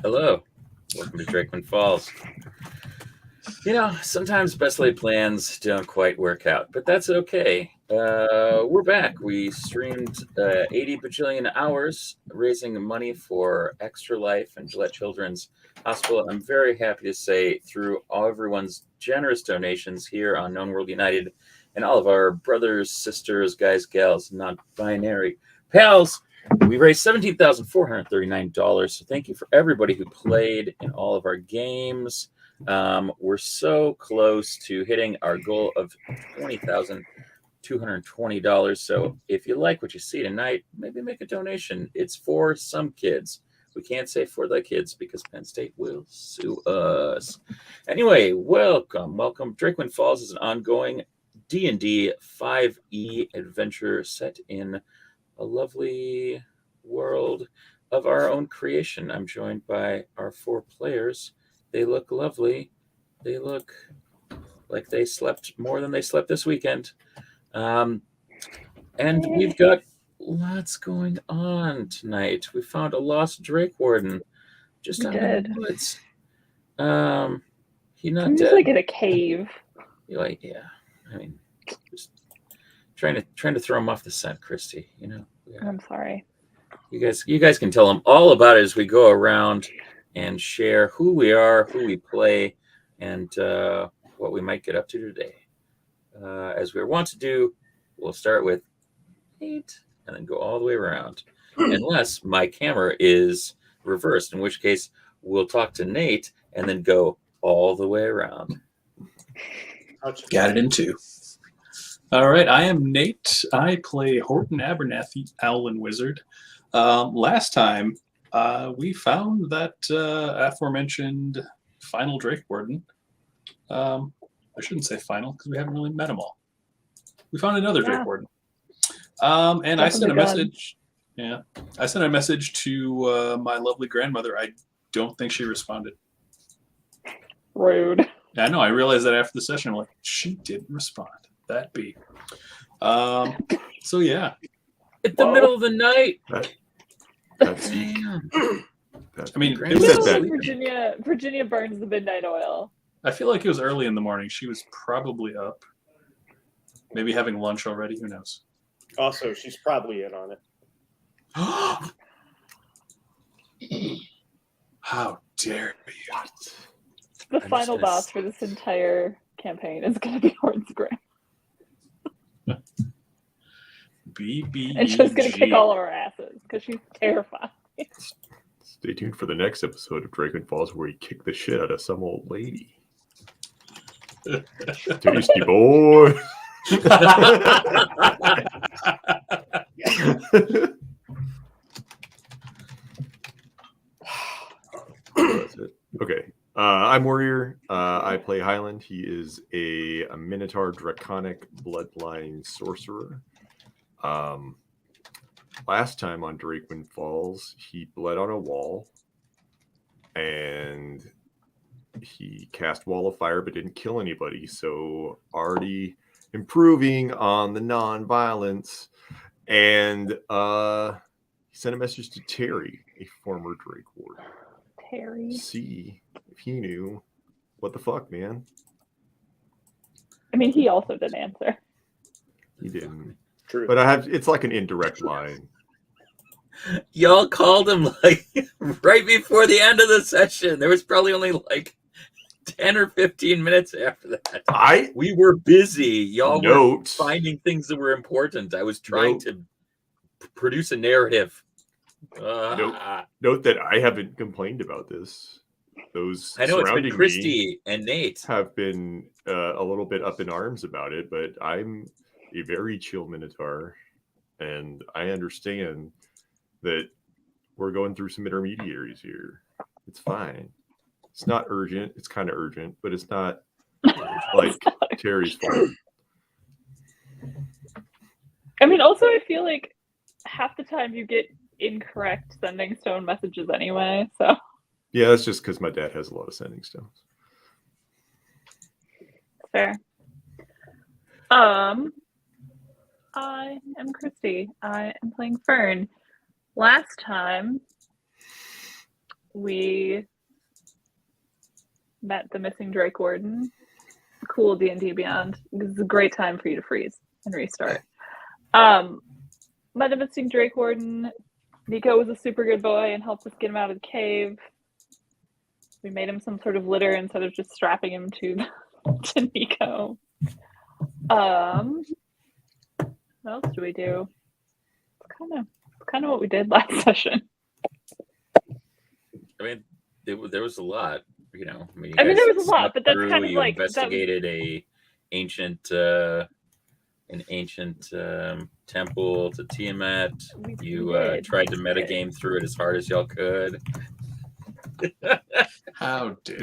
Hello. Welcome to Drakewind Falls. Sometimes best laid plans don't quite work out, but that's okay. We're back. We streamed 80 bajillion hours raising money for Extra Life and Gillette Children's Hospital. I'm very happy to say, through all everyone's generous donations here on Known World United and all of our brothers, sisters, guys, gals, non binary pals, we raised $17,439. So thank you for everybody who played in all of our games. We're so close to hitting our goal of $20,220. So if you like what you see tonight, maybe make a donation. It's for some kids. We can't say for the kids because Penn State will sue us. Anyway, welcome. Drakewind Falls is an ongoing D&D 5e adventure set in a lovely world of our own creation. I'm joined by our 4 players. They look lovely. They look like they slept more than they slept this weekend. And we've got lots going on tonight. We found a lost Drakewarden just out in the woods. He's not dead. Like in a cave. You're like, yeah. I mean, just trying to throw him off the scent, Christy. Yeah. I'm sorry. You guys can tell them all about it as we go around and share who we are, who we play, and what we might get up to today. As we want to do, we'll start with Nate and then go all the way around. Unless my camera is reversed, in which case we'll talk to Nate and then go all the way around. Got it in 2. All right, I am Nate. I play Horton Abernathy, Owlin Wizard. Last time, we found that aforementioned final Drakewarden. I shouldn't say final because we haven't really met them all. We found another Drakewarden. And I sent a message. Yeah, I sent a message to my lovely grandmother. I don't think she responded. Rude. Yeah, I know. I realized that after the session. I'm like, she didn't respond. That be. So yeah. It's the middle of the night. That's I mean, it was Virginia burns the midnight oil. I feel like it was early in the morning. She was probably up, maybe having lunch already. Who knows? Also, she's probably in on it. How dare you! The final boss for this entire campaign is going to be Horton's Graham. BB. And she's going to kick all of our asses because she's terrified. Stay tuned for the next episode of Drakewind Falls where we kick the shit out of some old lady. Tasty boy. Okay. I'm Worrier. I play Highland. He is a Minotaur Draconic Bloodline Sorcerer. Last time on Drakewind Falls, he bled on a wall and he cast Wall of Fire but didn't kill anybody. So already improving on the non-violence. And he sent a message to Terry, a former Drakewarden. Terry. See if he knew what the fuck, man. I mean, he also didn't answer. He didn't. True. But it's like an indirect line. Y'all called him like right before the end of the session. There was probably only like 10 or 15 minutes after that. We were busy. Y'all were finding things that were important. I was trying to produce a narrative. Note that I haven't complained about this. Those I know it's surrounding been Christy and Nate have been a little bit up in arms about it, but I'm a very chill Minotaur, and I understand that we're going through some intermediaries here. It's fine. It's not urgent. It's kind of urgent, but it's not like Terry's fault. I mean, also, I feel like half the time you get incorrect sending stone messages anyway, so. Yeah, that's just because my dad has a lot of sending stones. Fair. I am Christy. I am playing Fern. Last time, we met the missing Drakewarden. Cool D&D Beyond. This is a great time for you to freeze and restart. Met the missing Drakewarden. Nico was a super good boy and helped us get him out of the cave. We made him some sort of litter instead of just strapping him to Nico. What else do we do? It's kind of what we did last session. I mean, there was a lot, you know. I mean, there guys was a lot, snuck but that's through, kind of you like investigated an ancient temple to Tiamat. You tried to metagame through it as hard as y'all could. How dare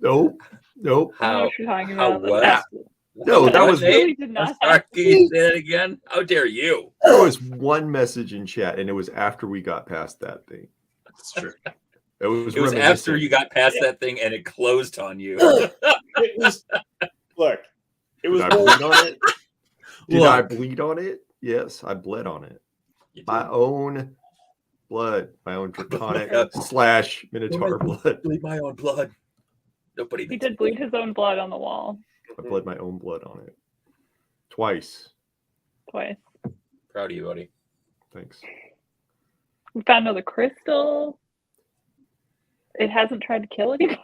Nope. I don't know what you're talking How about. what? No, that was really did not Sorry, happen. can you say that again? How dare you? there was one message in chat, and it was after we got past that thing. That's true. It was after you got past that thing and it closed on you. It was, look, it was Did I bleed on it? Did Look. I bleed on it? Yes, I bled on it. My own blood, my own draconic / minotaur blood. Bleed my own blood. Nobody. He did bleed his own blood on the wall I bled my own blood on it. Twice. twice. Proud of you, buddy. Thanks. We found another crystal. It hasn't tried to kill anybody.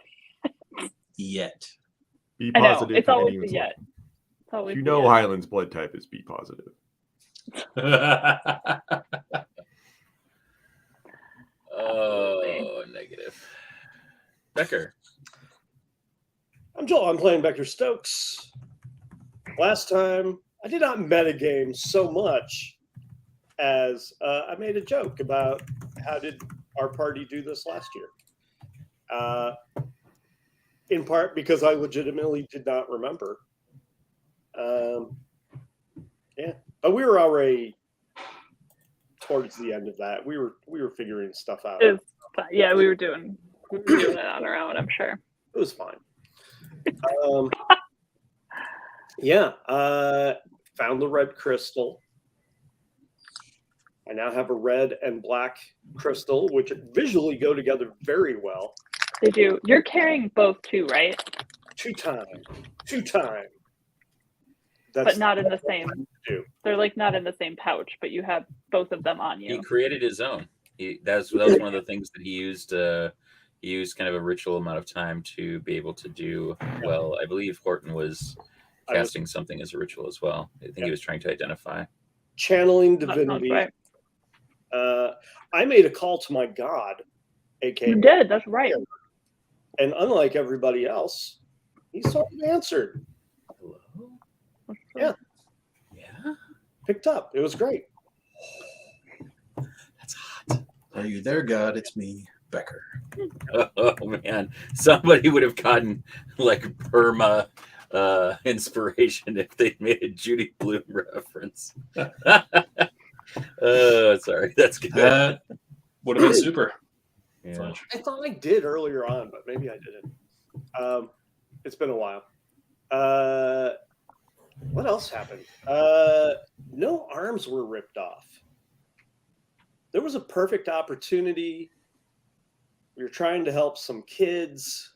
Yet. Be I know. positive. It's in always anyone's the yet. life. It's always You the know yet. Highland's blood type is B positive. Oh, negative. Becker. I'm Joel. I'm playing Becker Stokes. Last time, I did not metagame so much as I made a joke about how did our party do this last year. In part because I legitimately did not remember. Yeah, but we were already towards the end of that. We were figuring stuff out. It's fine. Yeah, we were doing it on our own, I'm sure. It was fine. Yeah, found the red crystal. I now have a red and black crystal, which visually go together very well. They do. You're carrying both too, right? Two time. But not in the same. do. They're like not in the same pouch, but you have both of them on He you. created his own. That was one of the things that he used. He used kind of a ritual amount of time to be able to do. Well, I believe Horton was casting something as a ritual as well. I think he was trying to identify. Channeling That sounds divinity. right. I made a call to my god, aka You did. That's right. and unlike everybody else, he sort of answered, Hello? Yeah. Yeah? picked up. It was great. That's hot. Are you there, God? It's me, Becker. Oh, man. Somebody would have gotten like perma inspiration if they made a Judy Blume reference. Sorry. That's good. That would have been super. Yeah. Fudge. I thought I did earlier on, but maybe I didn't. It's been a while. What else happened? No arms were ripped off. There was a perfect opportunity. We were trying to help some kids.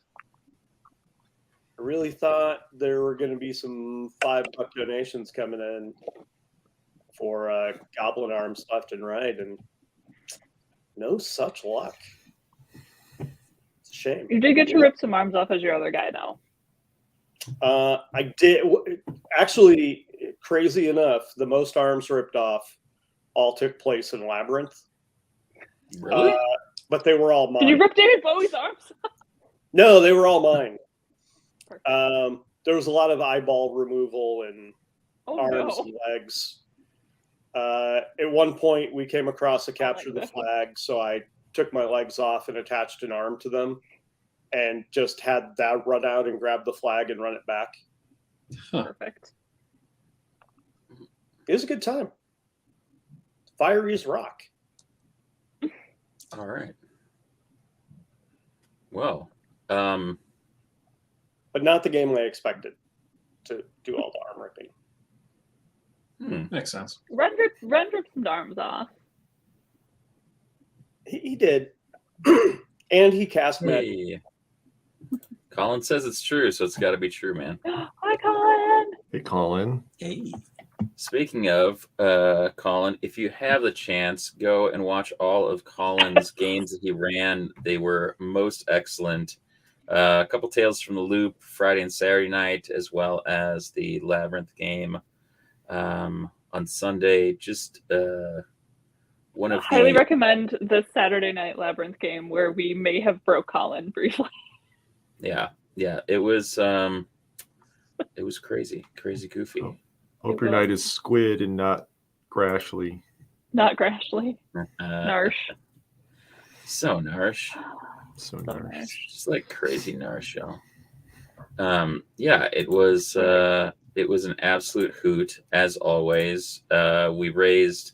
I really thought there were going to be some $5 donations coming in for goblin arms left and right, and no such luck. It's a shame. You did get to rip some arms off as your other guy, though. I did. Actually, crazy enough, the most arms ripped off all took place in Labyrinth. Really? But they were all mine. Did you rip David Bowie's arms? No, they were all mine. Perfect. There was a lot of eyeball removal and Oh, arms no. and legs. At one point, we came across a capture the that. flag, so I took my legs off and attached an arm to them, and just had that run out and grab the flag and run it back. Perfect. It was a good time. Fiery as rock. All right. Well, But not the game I expected to do all the arm ripping. Makes sense. Ren ripped some arms off. He did. And he cast magic. Hey. Colin says it's true, so it's got to be true, man. Hi, Colin. Hey, Colin. Hey. Speaking of Colin, if you have the chance, go and watch all of Colin's games that he ran. They were most excellent. A couple Tales from the Loop Friday and Saturday night, as well as the Labyrinth game on Sunday. Just one of Highly the recommend the Saturday night Labyrinth game where we may have broke Colin briefly. yeah. It was crazy, goofy. Oh. Hope your night is squid and not Grashly. Not Grashly. Narsh. So Narsh. So nice. Just like crazy Narsh, y'all. It was an absolute hoot as always. We raised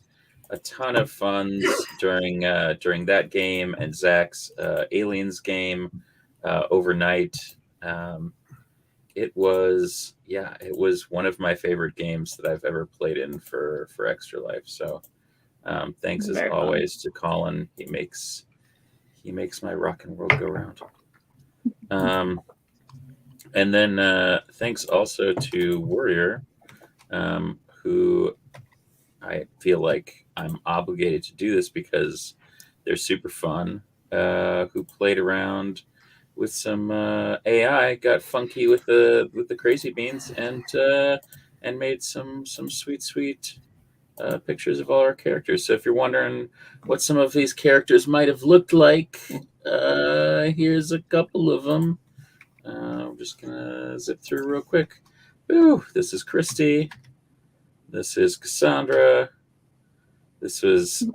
a ton of funds during that game and Zach's Aliens game overnight. It was one of my favorite games that I've ever played in for Extra Life. So thanks as always to Colin. He makes my rock and roll go round. And then thanks also to Worrier, who I feel like I'm obligated to do this because they're super fun. Who played around with some AI, got funky with the crazy beans, and made some sweet pictures of all our characters. So if you're wondering what some of these characters might have looked like, here's a couple of them. I'm just gonna zip through real quick. Ooh, this is Christy. This is Cassandra. This was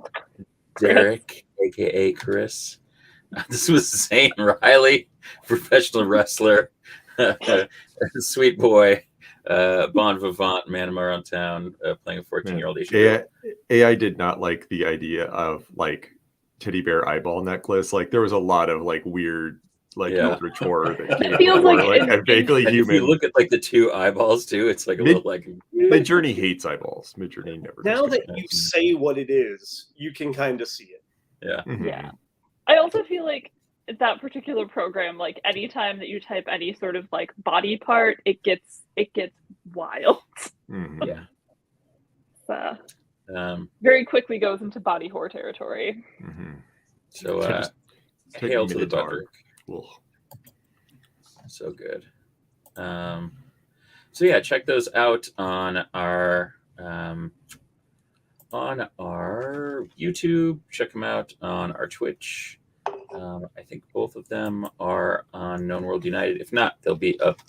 Derek, aka Chris. This was Zane Riley, professional wrestler, sweet boy, bon vivant, man around town, playing a 14-year-old Asian girl. AI did not like the idea of like teddy bear eyeball necklace. Like there was a lot of like weird, like eldritch horror that came Feels before, like a vaguely And human. if you look at like the two eyeballs too, it's like a little like Midjourney hates eyeballs. Midjourney never. Now does. that you say what it is, you can kind of see it. yeah. Mhm. Yeah. I also feel like that particular program, like anytime that you type any sort of like body part, it gets wild. Mhm. Yeah. Very quickly goes into body horror territory. Mhm. So Just take hail to the Minotaur. Budrick. Ugh. So good. So yeah, check those out on our YouTube. Check them out on our Twitch. I think both of them are on Known World United. If not, they'll be up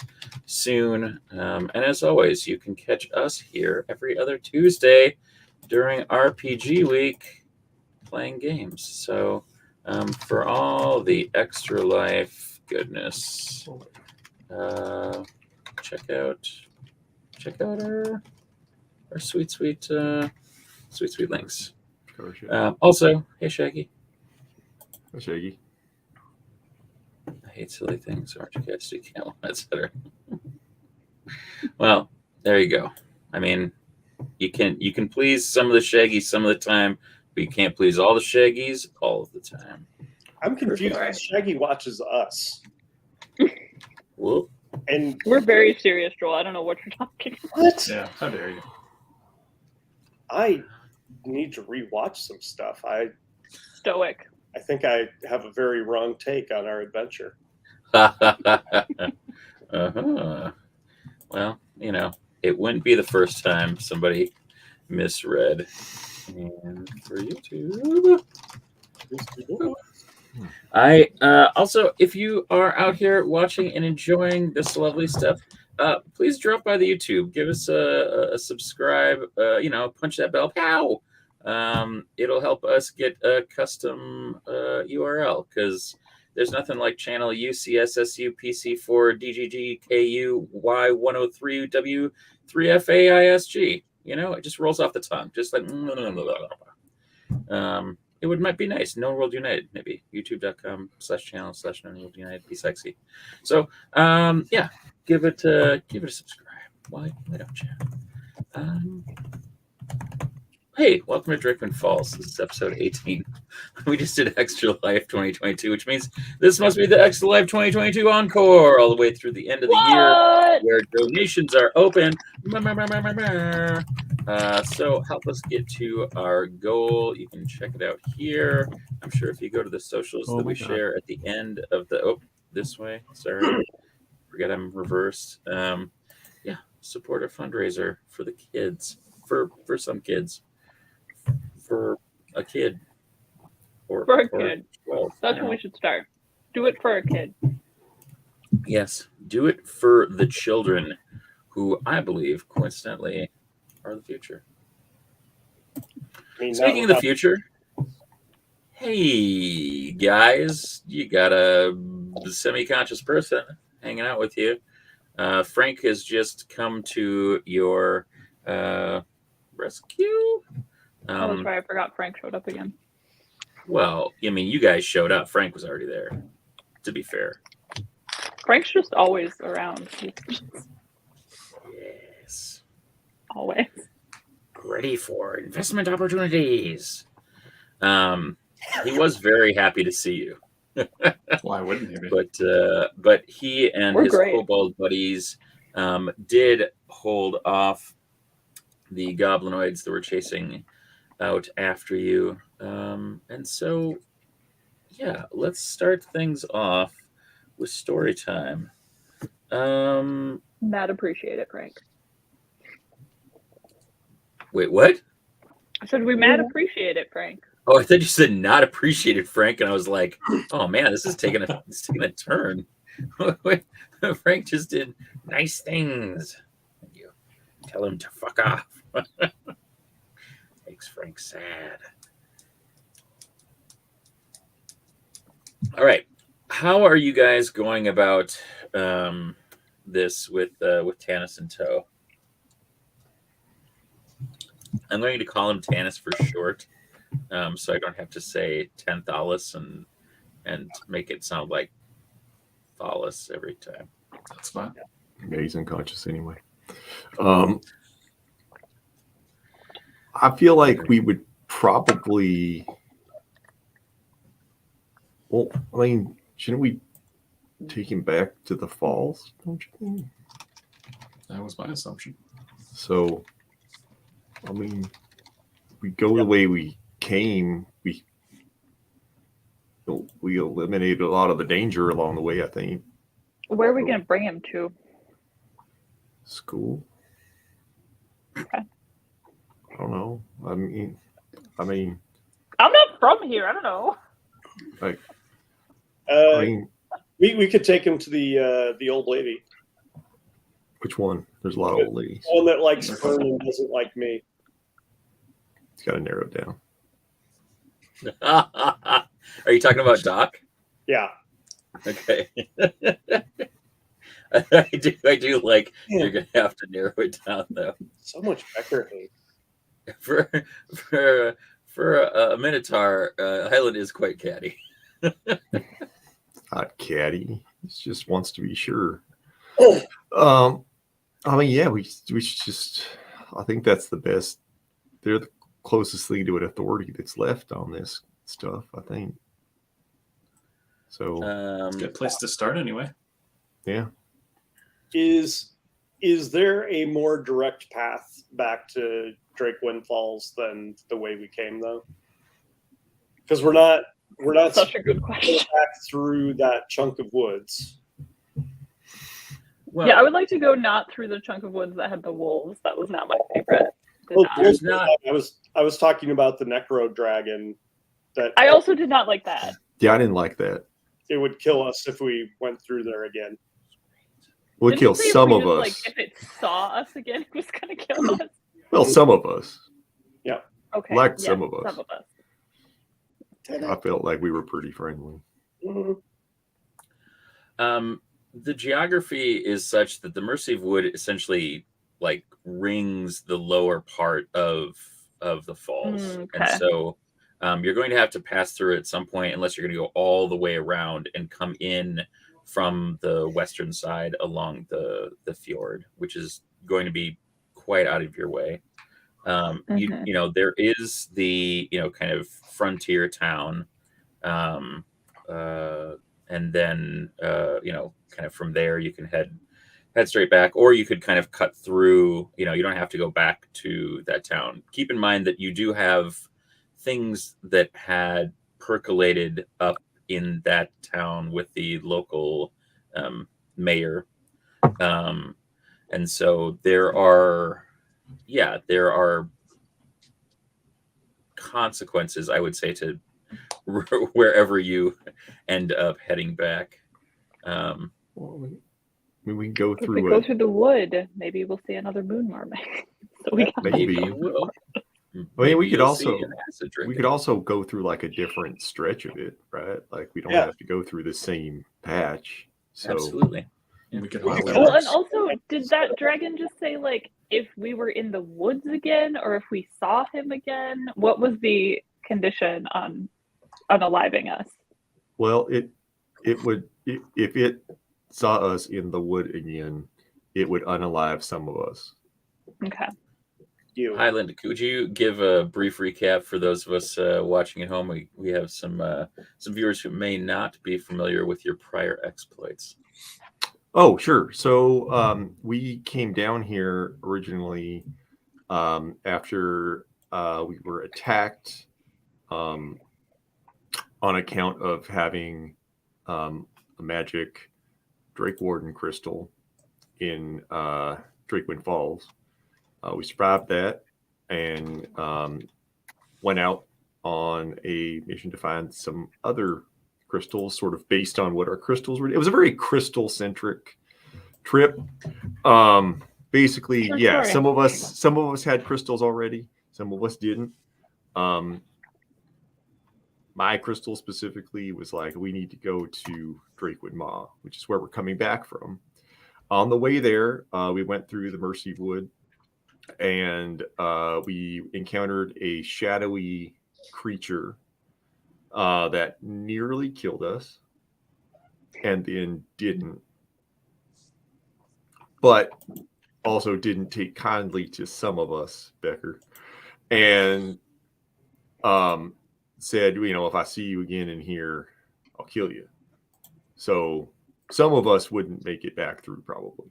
soon. And as always, you can catch us here every other Tuesday during RPG Week playing games. So for all the Extra Life goodness, check out our sweet links. Also, hey Shaggy. Shaggy. I hate silly things, aren't you guys? You can't want that better. Well, there you go. I mean, you can please some of the Shaggies some of the time, but you can't please all the Shaggies all of the time. I'm confused. Shaggy watches us. Whoop. And We're very serious, Joel. I don't know what you're talking about. what? Yeah, how dare you? I need to rewatch some stuff. Stoic. I think I have a very wrong take on our adventure. Uh-huh. Well, it wouldn't be the first time somebody misread. And for YouTube. I also, if you are out here watching and enjoying this lovely stuff, please drop by the YouTube. Give us a subscribe. Punch that bell. Pow! It'll help us get a custom URL because there's nothing like channel UCSSU PC4 DGG KU Y103W3FAISG. It just rolls off the tongue, just like. It might be nice. Known World United, maybe youtube.com/channel/Known World United. Be sexy. So give it a subscribe. Why don't you? Hey, welcome to Drakewind Falls. This is episode 18. We just did Extra Life 2022, which means this must be the Extra Life 2022 Encore all the way through the end of the year, What? where donations are open. So help us get to our goal. You can check it out here. I'm sure if you go to the socials that we share at the end of the this way. Sorry, forget I'm reversed. Yeah, support a fundraiser for the kids, for some kids, for a kid, For a kid. 12. That's when we should start. Do it for a kid. Yes, do it for the children, who I believe, coincidentally, are the future. I mean, Speaking of the future, hey guys, you got a semi-conscious person hanging out with you. Frank has just come to your rescue. Oh, that's right. I forgot Frank showed up again. Well, I mean, you guys showed up. Frank was already there, to be fair. Frank's just always around. He's Yes. always. Ready for investment opportunities. He was very happy to see you. Why wouldn't he be? But he and We're his great. kobold buddies did hold off the goblinoids that were chasing out after you. And so, yeah, let's start things off with story time. Mad appreciate it, Frank. Wait, what? I said we mad appreciate it, Frank. Oh, I thought you said not appreciated, Frank, and I was like, oh man, this is taking a turn. Frank just did nice things. You tell him to fuck off. Makes Frank sad. All right, how are you guys going about this with Tanis in tow? I'm going to call him Tanis for short, so I don't have to say Tanthalis and make it sound like Thalis every time. That's fine. Yeah, he's unconscious anyway. I feel like we would probably. Well, I mean, shouldn't we take him back to the falls? Don't you think? That was my assumption. So, I mean, we go the way we came. We eliminated a lot of the danger along the way. I think. Where are we going to bring him to? School. Okay. I don't know. I mean, I'm not from here. I don't know. like, Uh, I mean, we could take him to the old lady, which one? There's a lot of old ladies. one that likes Fern and doesn't like me. It's got to narrow it down. Are you talking about Doc? Yeah. Okay. I do like Yeah. you're gonna have to narrow it down though. So much Becker hate. For a Minotaur, Highland is quite catty. Not catty. He just wants to be sure. I mean, yeah, we should just. I think that's the best. They're the closest thing to an authority that's left on this stuff. I think. So Good place to start, anyway. yeah, Is there a more direct path back to Drakewind Falls than the way we came, though? Because we're not Such a good question. back through that chunk of woods. Well, Yeah, I would like to go not through the chunk of woods that had the wolves. That was not my favorite. Did Well, not. there's not. I was talking about the Necro Dragon. That I also did not like that. yeah, I didn't like that. it would kill us if we went through there again. We'll Didn't kill you say if some we of just, us. Like, if it saw us again, it was gonna kill us. Well, some of us. Okay. Like yeah, some of us. Some of us. I felt like we were pretty friendly. Mhm. The geography is such that the Mercy of Wood essentially like rings the lower part of the falls, Okay. and so you're going to have to pass through it at some point, unless you're going to go all the way around and come in from the western side along the fjord, which is going to be quite out of your way. You know, there is the, you know, kind of frontier town, and then you know, kind of from there you can head straight back, or you could kind of cut through. You know, you don't have to go back to that town. Keep in mind that you do have things that had percolated up in that town with the local mayor, and so there are consequences, I would say, to wherever you end up heading back. Well, we can go If we through go it. through the wood, maybe we'll see another moon marmot. So we got Maybe. You will. I mean, Maybe we could you'll also see an acid drip we in could it. also go through like a different stretch of it, right? Like we don't Yeah. have to go through the same patch. So Absolutely. We could Well, also Well, and also, did that dragon just say like if we were in the woods again, or if we saw him again? What was the condition on unaliving us? well, it would if it saw us in the wood again, it would unalive some of us. Okay. You. Highland, could you give a brief recap for those of us watching at home? We have some viewers who may not be familiar with your prior exploits. Oh, sure. So we came down here originally after we were attacked on account of having a magic Drakewarden crystal in Drakewind Falls. We survived that and went out on a mission to find some other crystals, sort of based on what our crystals were. It was a very crystal-centric trip. Basically, Sure, yeah, sure. some of us had crystals already, some of us didn't. My crystal specifically was like, we need to go to Drakewood Maw, which is where we're coming back from. On the way there, we went through the Mercy Wood, and we encountered a shadowy creature that nearly killed us and then didn't, but also didn't take kindly to some of us, Becker, and said, you know, if I see you again in here, I'll kill you. So some of us wouldn't make it back through probably,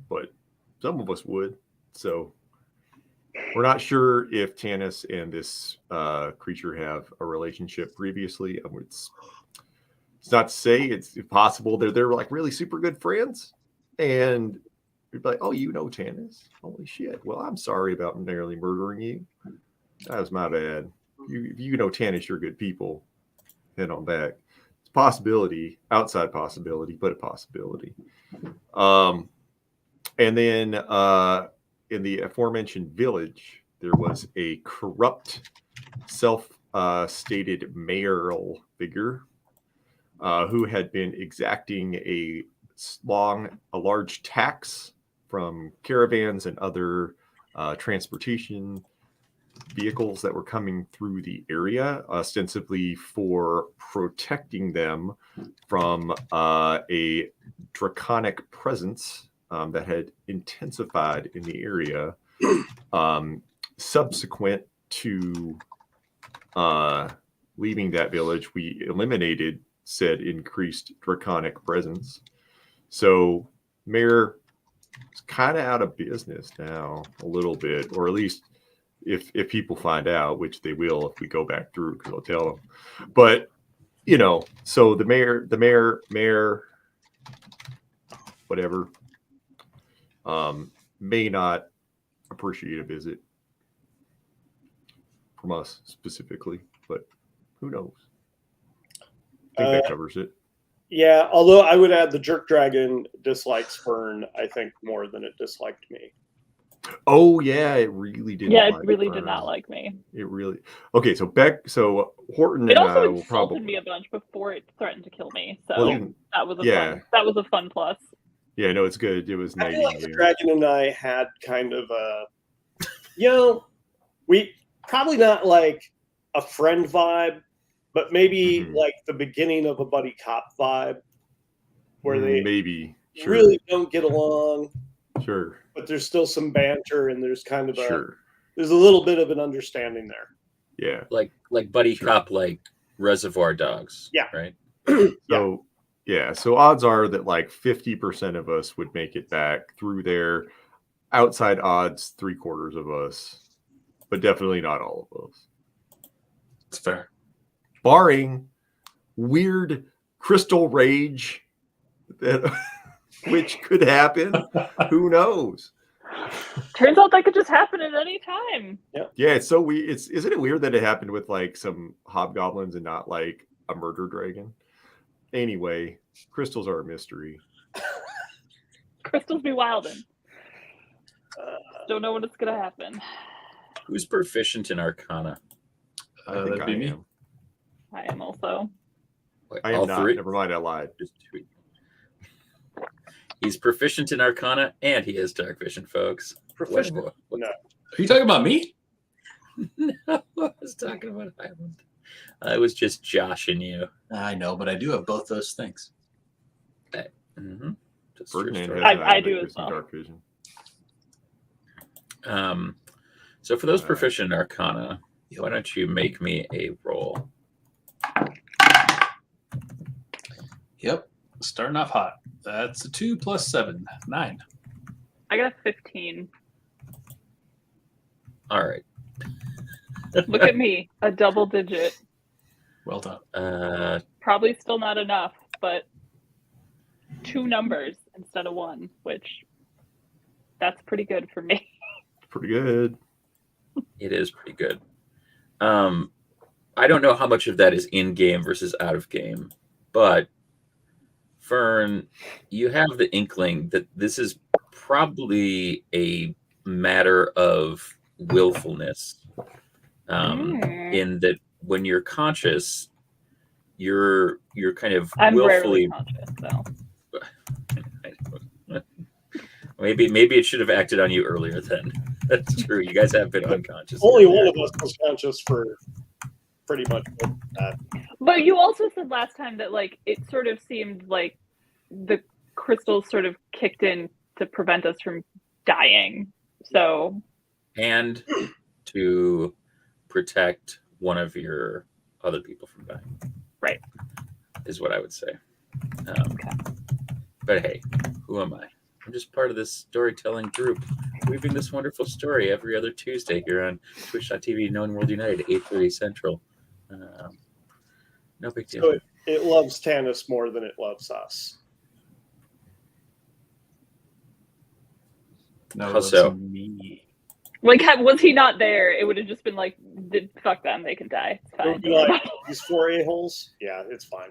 but some of us would. So we're not sure if Tanis and this creature have a relationship previously. It's not to say it's possible they're like really super good friends, and you'd be like, oh, you know Tanis? Holy shit! Well, I'm sorry about nearly murdering you. That was my bad. If you know Tanis, you're good people. Head on back. It's a possibility, outside possibility, but a possibility. And then in the aforementioned village, there was a corrupt, self-stated mayoral figure who had been exacting a large tax from caravans and other transportation vehicles that were coming through the area, ostensibly for protecting them from a draconic presence that had intensified in the area subsequent to leaving that village. We eliminated said increased draconic presence. So Mayor is kind of out of business now a little bit, or at least if people find out, which they will if we go back through, because I'll tell them. But you know, so the mayor, whatever, may not appreciate a visit from us specifically, but who knows? I think that covers it. Yeah, although I would add the jerk dragon dislikes Fern, I think, more than it disliked me. Oh yeah, it really didn't. Yeah, it like really Fern. did not like me. It really. Okay, so Horton It and I also will insulted probably. me a bunch before it threatened to kill me. So Well, that was a yeah. fun. That was a fun plus. Yeah, no, it's good. It was I nice. feel like the dragon and I had kind of a, you know, we probably not like a friend vibe, but maybe Mhm. like the beginning of a buddy cop vibe, where they maybe sure. really don't get along, Sure. but there's still some banter and there's kind of a Sure. there's a little bit of an understanding there. Yeah. Like buddy cop, like Reservoir Dogs. Yeah. Right. So so odds are that like 50% of us would make it back through there. Outside odds, 3/4 of us, but definitely not all of us. It's fair. Barring weird crystal rage, that which could happen. Who knows? Turns out that could just happen at any time. Yeah, it's so weird. Isn't it weird that it happened with like some hobgoblins and not like a murder dragon? Anyway, crystals are a mystery. Crystals be wildin'. Don't know when it's gonna happen. Who's proficient in Arcana? I think That'd be me. am. I am also. Wait, I am all not. three? Never mind, I lied. Just two. He's proficient in Arcana and he has Dark Vision, folks. Proficient. What- No. Are you talking about me? No, I was talking about Highland. I was just joshing you. I know, but I do have both those things. Mm-hmm. That's true Ferdinand story. has I do as some well. dark vision. So for those Alright. proficient in Arcana, why don't you make me a roll? Yep. Starting off hot. That's a 2 plus 7. 9. I got a 15. All right. Look at me, a double digit. Well done. Probably still not enough, but 2 numbers instead of 1, which that's pretty good for me. Pretty good. It is pretty good. I don't know how much of that is in game versus out of game, but Fern, you have the inkling that this is probably a matter of willfulness. In that when you're conscious, you're kind of I'm willfully rarely conscious, so. maybe it should have acted on you earlier then. That's true. You guys have been unconscious. Only one of us was conscious for pretty much that. But you also said last time that like it sort of seemed like the crystals sort of kicked in to prevent us from dying. So and to protect one of your other people from dying. Right. Is what I would say. Okay. But hey, who am I? I'm just part of this storytelling group, weaving this wonderful story every other Tuesday here on Twitch.tv, Known World United, 8:30 Central. No big deal. So it loves Tanis more than it loves us. No, How that's so? me. like was he not there, it would have just been like, fuck them, they can die. It's It fine. would be like, these 4 a-holes? Yeah, it's fine.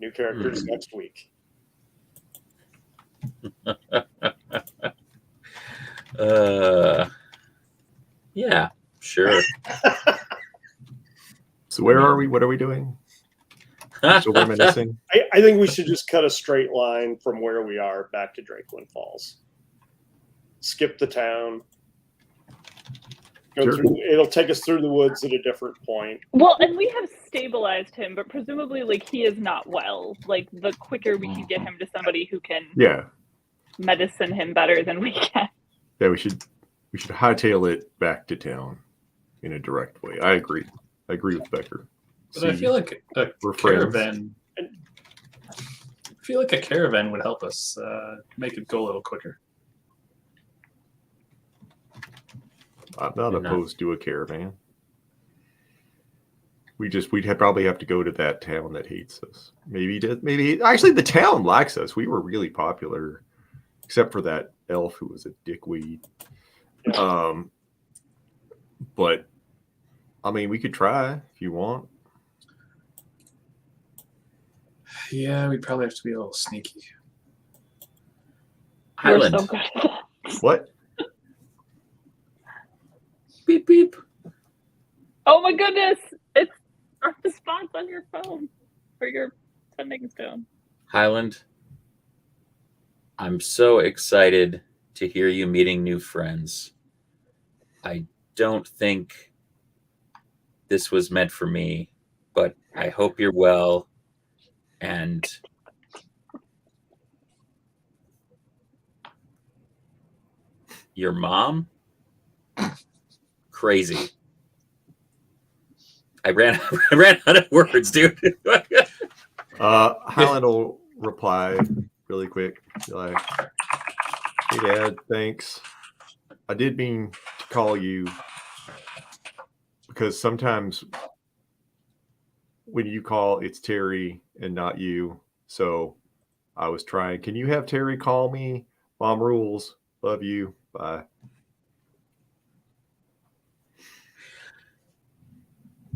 New characters next week. Yeah, sure. So where are we? What are we doing? So reminiscing. I think we should just cut a straight line from where we are back to Drakewind Falls. Skip the town. Go Sure. through, it'll take us through the woods at a different point. Well, and we have stabilized him, but presumably like he is not well. Like the quicker we can get him to somebody who can Yeah. medicine him better than we can. Yeah, we should hightail it back to town in a direct way. I agree. I agree with Becker. But I feel like a we're friends. caravan. I feel like a caravan would help us make it go a little quicker. I'm not You're not. opposed to a caravan. We'd probably have to go to that town that hates us. Maybe actually the town likes us. We were really popular, except for that elf who was a dickweed. But I mean, we could try if you want. Yeah, we'd probably have to be a little sneaky. Highland. We're so good at that. What? Beep beep. Oh my goodness! It's our response on your phone for your sending stone. Highland, I'm so excited to hear you meeting new friends. I don't think this was meant for me, but I hope you're well. And Your mom? Crazy. I ran out of words, dude. Highland will reply really quick. Be like, hey, Dad, thanks. I did mean to call you because sometimes when you call, it's Terry and not you. So I was trying. Can you have Terry call me? Mom rules. Love you. Bye.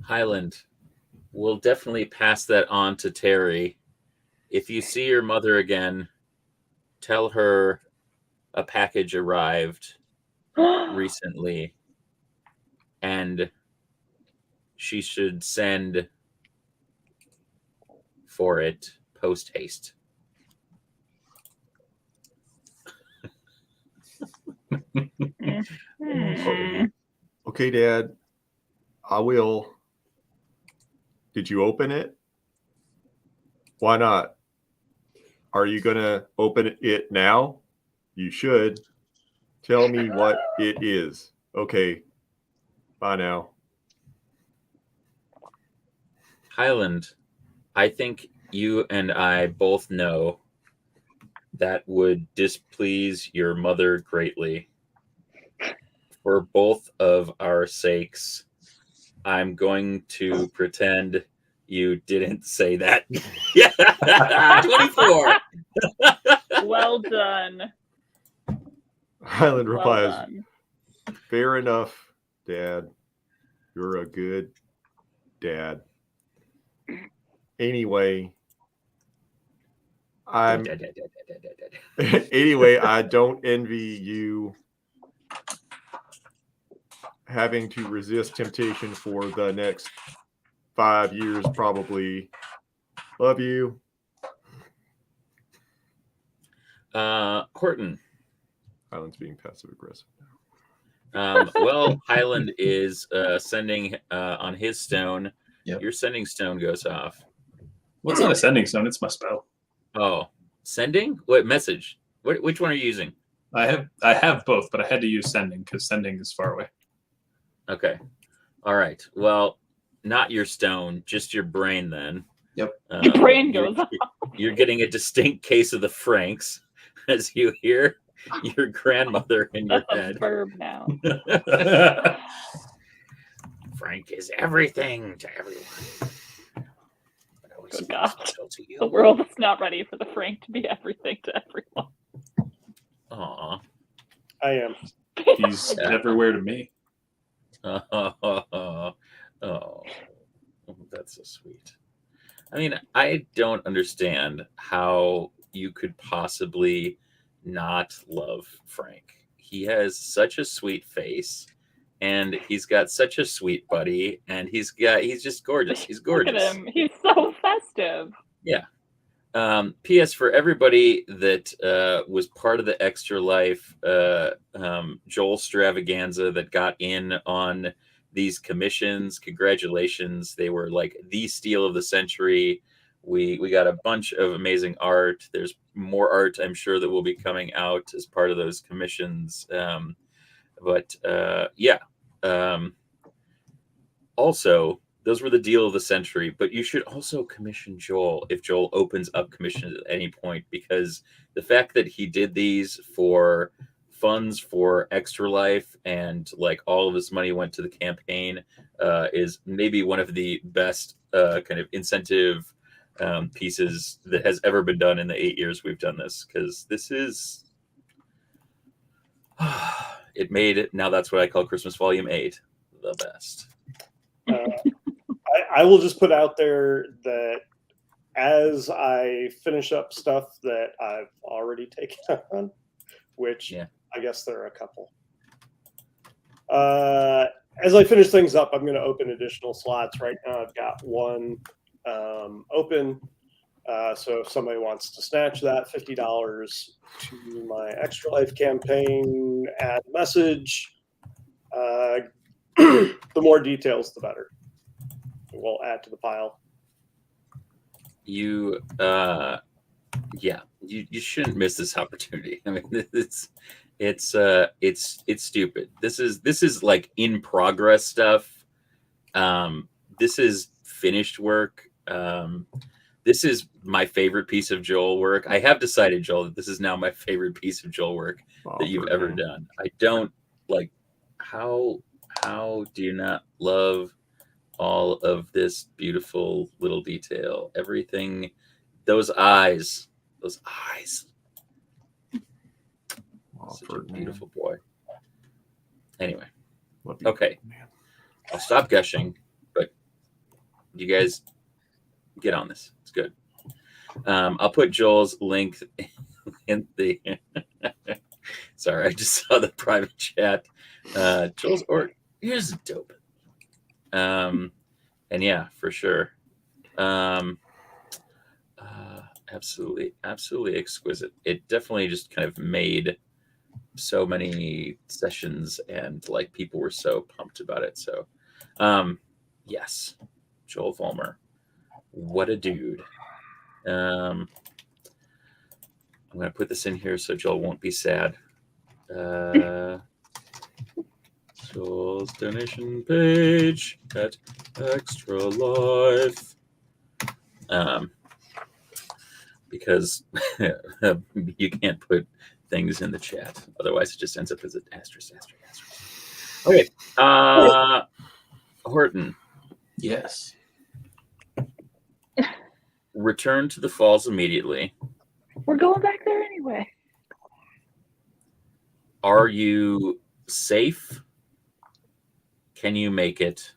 Highland, we'll definitely pass that on to Terry. If you see your mother again, tell her a package arrived recently and she should send for it post haste. Okay, Dad. I will. Did you open it? Why not? Are you going to open it now? You should. Tell me what it is. Okay. Bye now. Highland, I think you and I both know that would displease your mother greatly. For both of our sakes, I'm going to pretend you didn't say that. Yeah, 24. Well done. Highland Well replies, done. fair enough, Dad. You're a good dad. Anyway, anyway, I don't envy you having to resist temptation for the next 5 years, probably. Love you. Horton. Highland's being passive aggressive now. Well, Highland is sending on his stone. Yep. Your sending stone goes off. Well, it's not a sending stone, it's my spell. Oh, sending? What message? Which one are you using? I have both, but I had to use sending because sending is far away. Okay. All right. Well, not your stone, just your brain then. Yep. Your brain goes off. You're getting a distinct case of the Franks as you hear your grandmother in your That's a head. verb now. Frank is everything to everyone. But always Good God. special to you. The world is not ready for the Frank to be everything to everyone. Aw. I am. He's everywhere to me. Oh, that's so sweet. I mean, I don't understand how you could possibly not love Frank. He has such a sweet face, and he's got such a sweet buddy, and he's just gorgeous. He's gorgeous. Look at him. He's so festive. Yeah. P.S. for everybody that was part of the Extra Life Joel Stravaganza that got in on these commissions, congratulations. They were like the steal of the century. We got a bunch of amazing art. There's more art, I'm sure, that will be coming out as part of those commissions. Also, those were the deal of the century, but you should also commission Joel if Joel opens up commissions at any point, because the fact that he did these for funds for Extra Life and like all of his money went to the campaign is maybe one of the best kind of incentive pieces that has ever been done in the 8 years we've done this, because this is it made it. Now that's what I call Christmas Volume 8 the best. I will just put out there that as I finish up stuff that I've already taken on, which I guess there are a couple. As I finish things up, I'm going to open additional slots. Right now, I've got one open. So if somebody wants to snatch that $50 to my Extra Life campaign, add a message. The more details, the better. We'll add to the pile. You shouldn't miss this opportunity. I mean, It's stupid. This is like in progress stuff. This is finished work. This is my favorite piece of Joel work. I have decided, Joel, that this is now my favorite piece of Joel work that you've ever done. I don't like how do you not love all of this beautiful little detail? Everything, those eyes. Such a beautiful boy. Anyway, okay. I'll stop gushing, but you guys get on this. It's good. I'll put Joel's link in the. Sorry, I just saw the private chat. Joel's or here's dope. And yeah, for sure. Absolutely exquisite. It definitely just kind of made so many sessions, and like people were so pumped about it. So, yes, Joel Vollmer, what a dude. I'm gonna put this in here so Joel won't be sad. Joel's donation page at Extra Life. Because you can't put things in the chat, otherwise it just ends up as an asterisk. Okay, Horton. Yes. Return to the falls immediately. We're going back there anyway. Are you safe? Can you make it?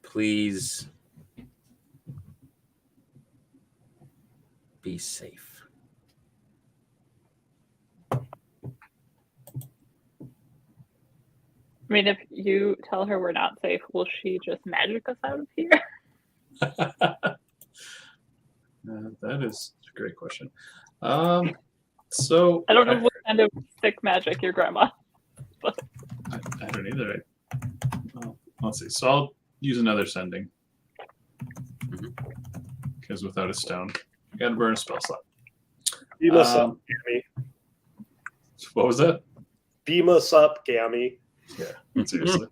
Please be safe. I mean, if you tell her we're not safe, will she just magic us out of here? That is a great question. So I don't know what kind of sick magic your grandma. But I don't either. Let's see. So I'll use another sending because without a stone, I got to burn a spell slot. Beam us up, Gammy. What was that? Beam us up, Gammy. Yeah, seriously.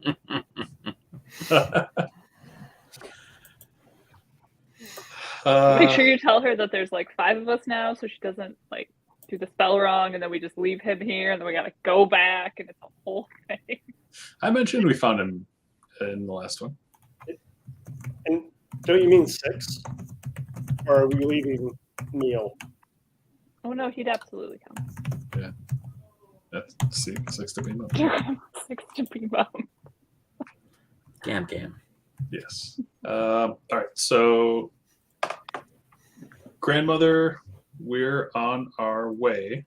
make sure you tell her that there's like 5 of us now, so she doesn't like do the spell wrong, and then we just leave him here, and then we gotta go back, and it's a whole thing. I mentioned we found him in the last one. And don't you mean 6? Or are we leaving Neil? Oh no, he'd absolutely come. Yeah. That's 6 to beam up. 6 to beam up. Gam. Yes. All right. So, grandmother, we're on our way.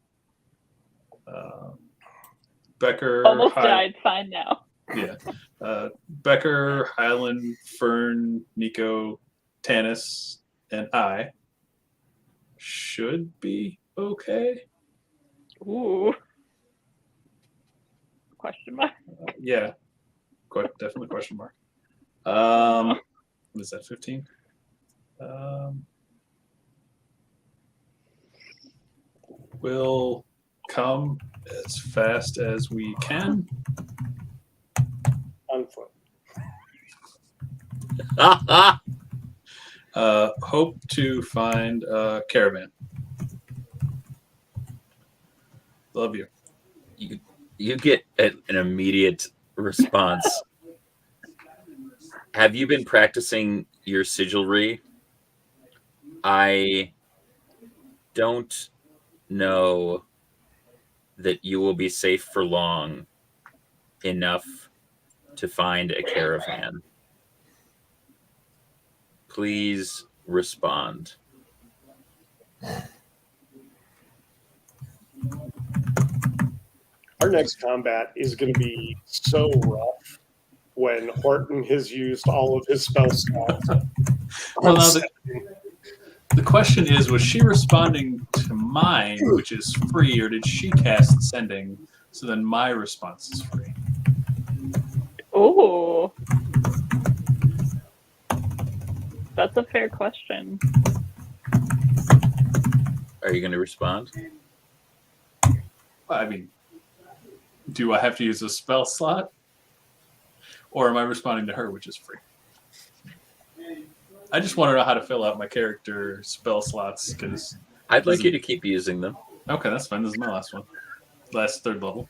Becker. Almost died. Fine now. Yeah. Becker, Highland, Fern, Nico, Tanis, and I should be okay. Ooh. Question mark. Yeah. Definitely question mark. What is that, 15? We'll come as fast as we can. On foot. Hope to find a caravan. Love you. You get an immediate response. Have you been practicing your sigilry? I don't know that you will be safe for long enough to find a caravan. Please respond. Our next combat is going to be so rough when Horton has used all of his spell slots. Well, now the question is, was she responding to mine, which is free, or did she cast sending, so then my response is free? Oh. That's a fair question. Are you going to respond? I mean, do I have to use a spell slot? Or am I responding to her, which is free? I just want to know how to fill out my character spell slots, because... I'd like you to keep using them. Okay, that's fine. This is my last one. Last third level.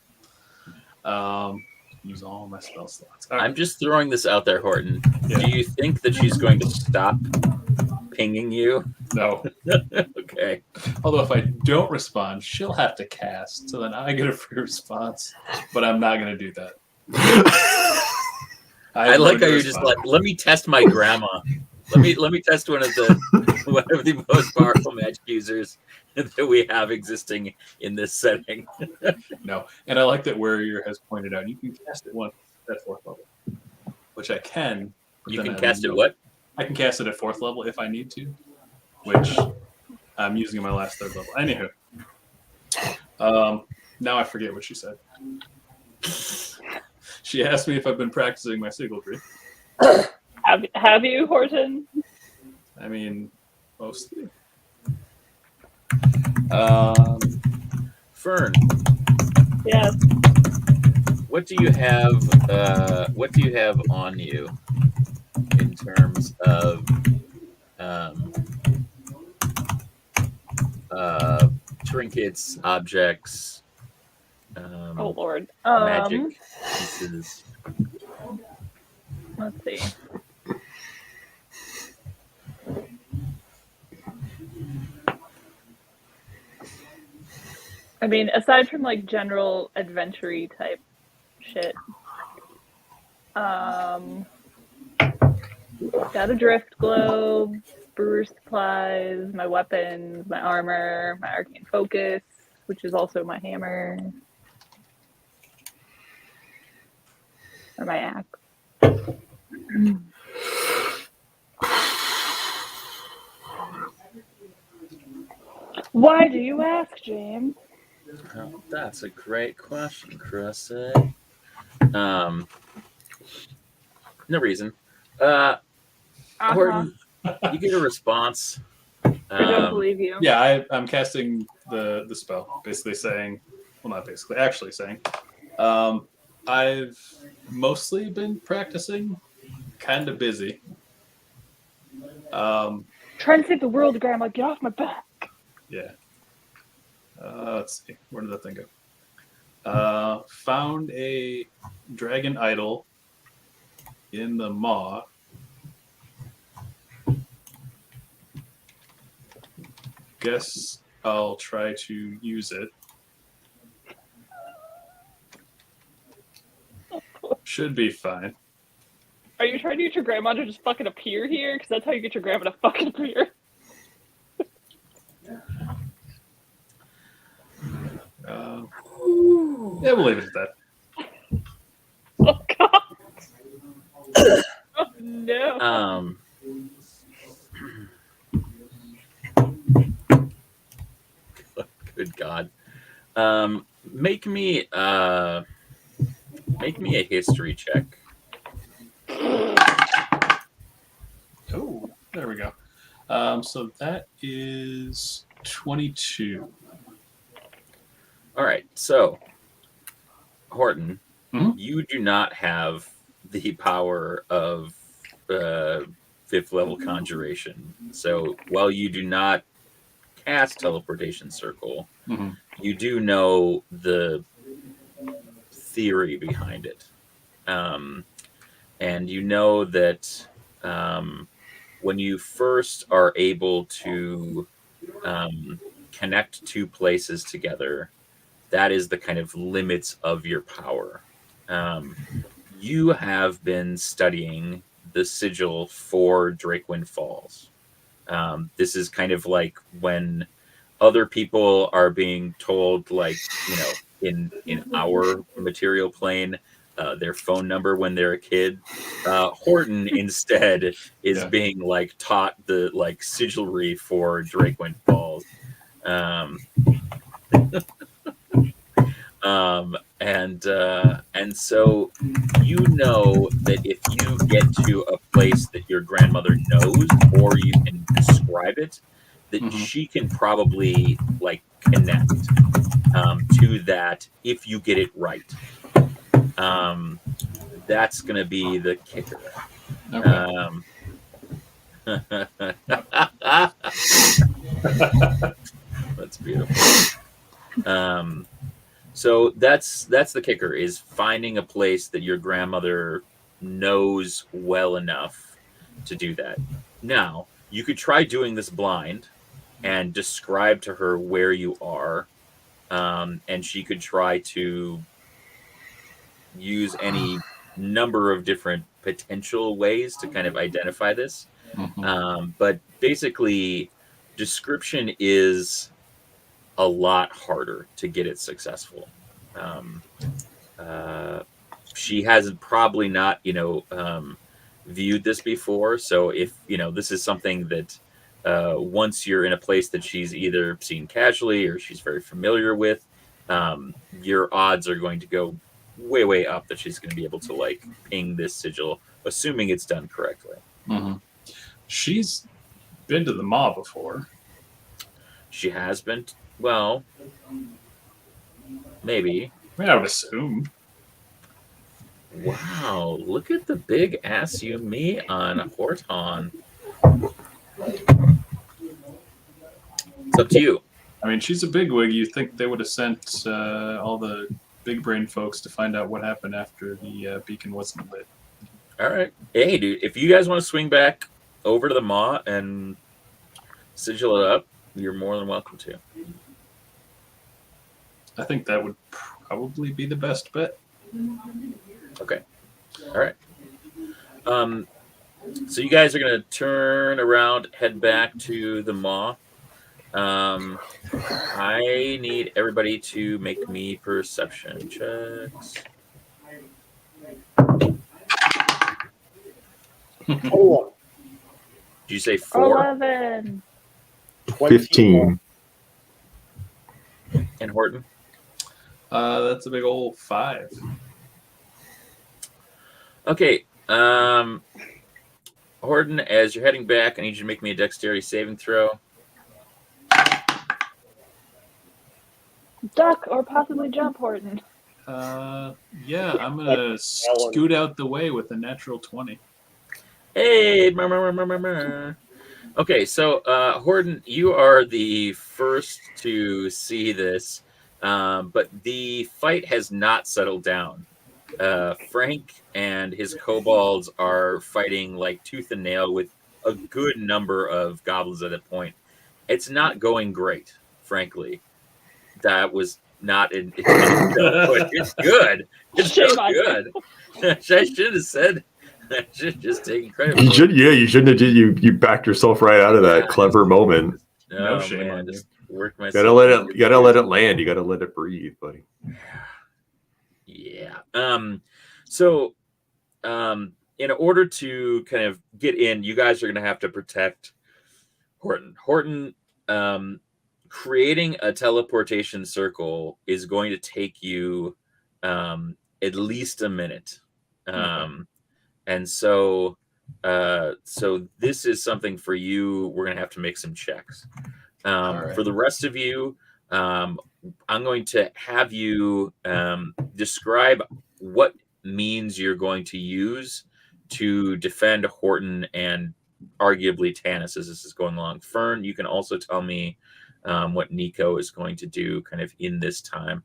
Use all my spell slots. All right. I'm just throwing this out there, Horton. Yeah. Do you think that she's going to stop pinging you? No. Okay. Although if I don't respond, she'll have to cast, so then I get a free response. But I'm not going to do that. I like how you're just like, let me test my grandma. Let me test one of the most powerful magic users that we have existing in this setting. No, and I like that Worrier has pointed out you can cast it once at 4th level, which I can. You can cast it what? I can cast it at 4th level if I need to, which I'm using in my last 3rd level. Anywho, now I forget what she said. She asked me if I've been practicing my sigildry. Have you, Horton? I mean, mostly. Fern. Yes. What do you have? What do you have on you in terms of trinkets, objects? Oh Lord. Magic pieces. Let's see. I mean, aside from like general adventure-y type shit, got a drift globe, brewer supplies, my weapons, my armor, my arcane focus, which is also my hammer, or my axe. Why do you ask, James? Oh, that's a great question, Chrissy. No reason. Horton, you get a response. I don't believe you. Yeah, I'm casting the spell, basically saying, well, not basically, actually saying, I've mostly been practicing, kind of busy. Trying to save the world, Grandma. Get off my back. Yeah. Let's see. Where did that thing go? Found a dragon idol in the maw. Guess I'll try to use it. Should be fine. Are you trying to get your grandma to just fucking appear here? Because that's how you get your grandma to fucking appear. Yeah, we'll leave it at that. Oh God. Oh no. Good God. Make me a history check. Oh, there we go. So that is 22. All right, so Horton, Mhm. you do not have the power of 5th level conjuration. So while you do not cast teleportation circle, Mhm. you do know the theory behind it, and you know that when you first are able to connect two places together, that is the kind of limits of your power. You have been studying the sigil for Drakewind Falls. This is kind of like when other people are being told, like, you know, in our material plane, their phone number when they're a kid. Horton instead is being like taught the like sigilry for Drakewind Falls. And so you know that if you get to a place that your grandmother knows, or you can describe it, that she can probably like connect to that if you get it right. That's going to be the kicker. Okay. That's beautiful. So that's the kicker, is finding a place that your grandmother knows well enough to do that. Now, you could try doing this blind and describe to her where you are, and she could try to use any number of different potential ways to kind of identify this. But basically, description is a lot harder to get it successful. She hasn't probably not, viewed this before. So if, this is something that once you're in a place that she's either seen casually or she's very familiar with, your odds are going to go way, way up that she's going to be able to like ping this sigil, assuming it's done correctly. She's been to the Maw before. She has been. Well, maybe. I mean, I would assume. Wow, look at the big ass you me on Horton. It's up to you. I mean, she's a bigwig. You think they would have sent all the big brain folks to find out what happened after the beacon wasn't lit. All right. Hey, dude, if you guys want to swing back over to the Maw and sigil it up, you're more than welcome to. I think that would probably be the best bet. Okay. All right. So you guys are going to turn around, head back to the Maw. I need everybody to make me perception checks. Oh, Did you say 4? 11. 15. And Horton? That's a big old 5. Okay. Horton, as you're heading back, I need you to make me a dexterity saving throw. Duck or possibly jump, Horton. Yeah, I'm going to scoot out the way with a natural 20. Hey! Okay, so Horton, you are the first to see this, but the fight has not settled down. Frank and his kobolds are fighting like tooth and nail with a good number of goblins at that point. It's not going great, frankly. That was not in. It's good. It's Shame so on good. I should have said. I should have just taken credit. You should, yeah, you shouldn't have. You backed yourself right out of that clever moment. No shame on you. Just worked myself. Gotta let it. You gotta let it land. You gotta let it breathe, buddy. Yeah. So, in order to kind of get in, you guys are going to have to protect Horton. Horton, creating a teleportation circle is going to take you at least a minute. And so this is something for you. We're going to have to make some checks. Right. For the rest of you, I'm going to have you describe what means you're going to use to defend Horton and arguably Tanis as this is going along. Fern, you can also tell me what Nico is going to do kind of in this time.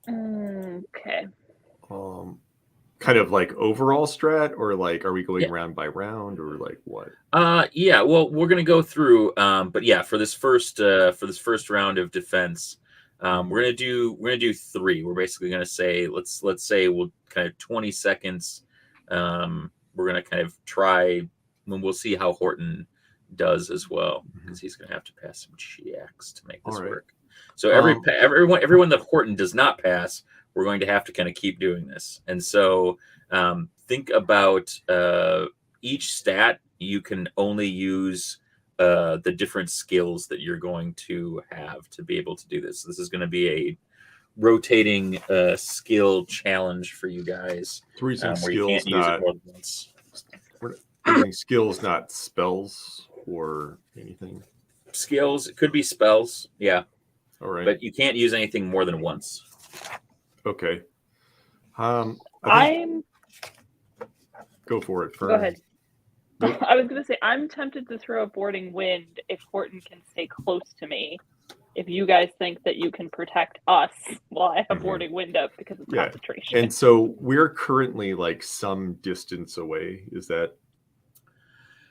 Okay. Kind of like overall strat, or like, are we going round by round, or like what? Yeah, well, we're gonna go through, but yeah, for this first round of defense, we're gonna do 3. We're basically gonna say let's say we'll kind of 20 seconds. We're gonna kind of try, and we'll see how Horton does as well, because he's gonna have to pass some checks to make this work. So everyone that Horton does not pass, we're going to have to kind of keep doing this. And so think about each stat. You can only use the different skills that you're going to have to be able to do this. This is going to be a rotating skill challenge for you guys. We're using where you can't use it more than once. We're using skills, not spells or anything. Skills, it could be spells. Yeah. All right. but you can't use anything more than once. Okay. I think, I'm go for it. go Fern. ahead. Nope. I was gonna say I'm tempted to throw a boarding wind if Horton can stay close to me. If you guys think that you can protect us while I have Mhm. boarding wind up because of Yeah. concentration. And so we're currently like some distance away. Is that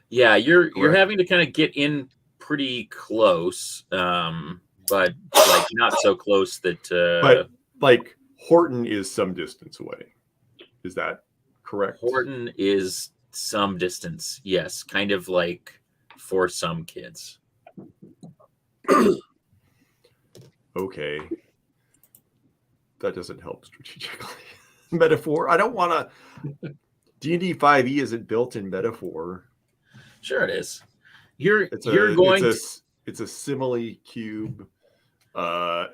Yeah, you're correct? having to kind of get in pretty close, but like not so close that. But like Horton is some distance away. Is that correct? Horton is some distance, yes, kind of like for some kids. Okay. That doesn't help strategically. Metaphor. I don't want to. D&D 5e isn't built in metaphor. Sure, it is. You're It's going. It's a simile cube. I'll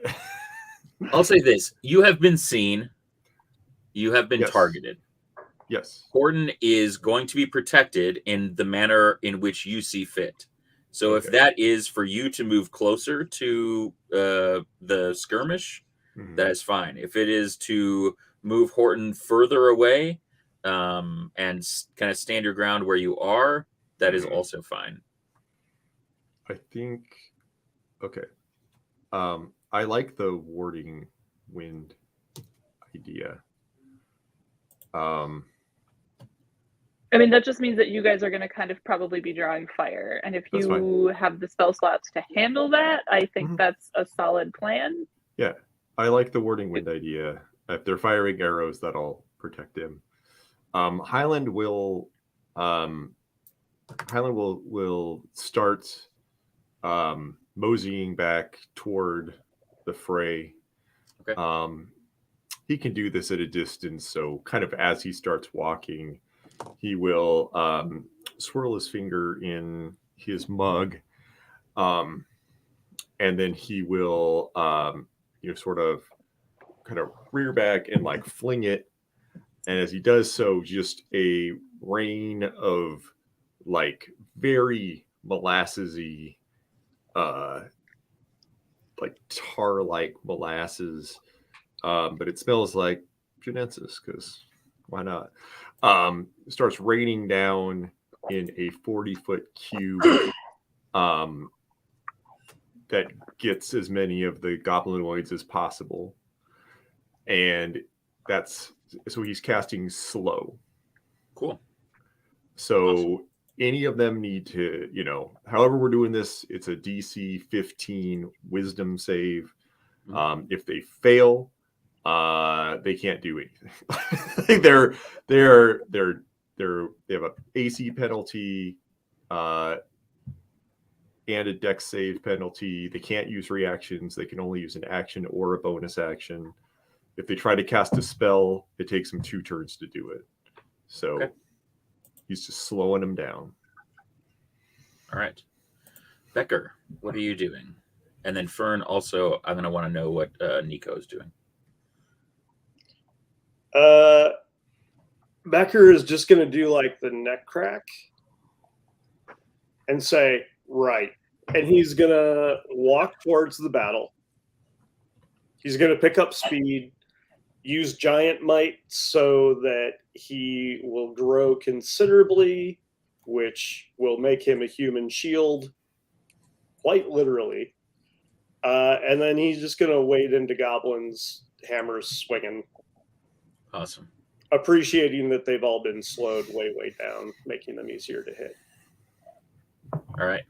say this: you have been seen. You have been Yes. targeted. Yes. Horton is going to be protected in the manner in which you see fit. So if Okay. that is for you to move closer to the skirmish, Mhm. that is fine. If it is to move Horton further away and kind of stand your ground where you are, that is Mhm. also fine. I think. Okay. I like the warding wind idea. I mean, that just means that you guys are going to kind of probably be drawing fire. And if That's you have the spell slots to handle that, I think Mhm. that's a solid plan. Yeah, I like the warding wind idea. If they're firing arrows, that'll protect him. Highland will start moseying back toward the fray. Okay. He can do this at a distance, so kind of as he starts walking, he will swirl his finger in his mug, and then he will sort of kind of rear back and like fling it. And as he does so, just a rain of like very molassesy, like tar-like molasses, but it smells like Genesis because why not? Starts raining down in a 40-foot cube that gets as many of the goblinoids as possible. And so he's casting slow. Cool. So Awesome. any of them need to, however we're doing this, it's a DC 15 wisdom save. Mhm. If they fail, they can't do anything. They have a AC penalty and a dex save penalty. They can't use reactions. They can only use an action or a bonus action. If they try to cast a spell, it takes them 2 turns to do it. So Okay. he's just slowing them down. All right. Becker, what are you doing? And then Fern, also, I'm going to want to know what Nico is doing. Becker is just going to do like the neck crack and say, right. And he's going to walk towards the battle. He's going to pick up speed, use giant might so that he will grow considerably, which will make him a human shield, quite literally. And then he's just going to wade into goblins, hammers swinging. Awesome. Appreciating that they've all been slowed way down, making them easier to hit. All right.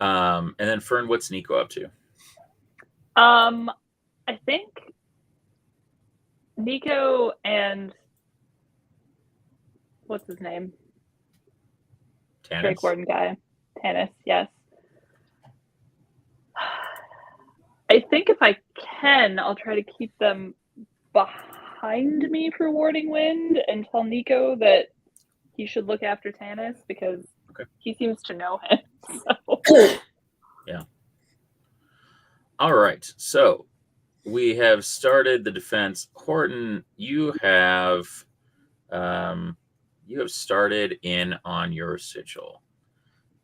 And then Fern, what's Nico up to? I think Nico and what's his name? Tannis? Drakewarden guy. Tannis, yes. I think if I can, I'll try to keep them behind me for warding wind and tell Nico that he should look after Tannis because he seems to know him. So. Yeah. All right. So we have started the defense. Horton, you have started in on your sigil.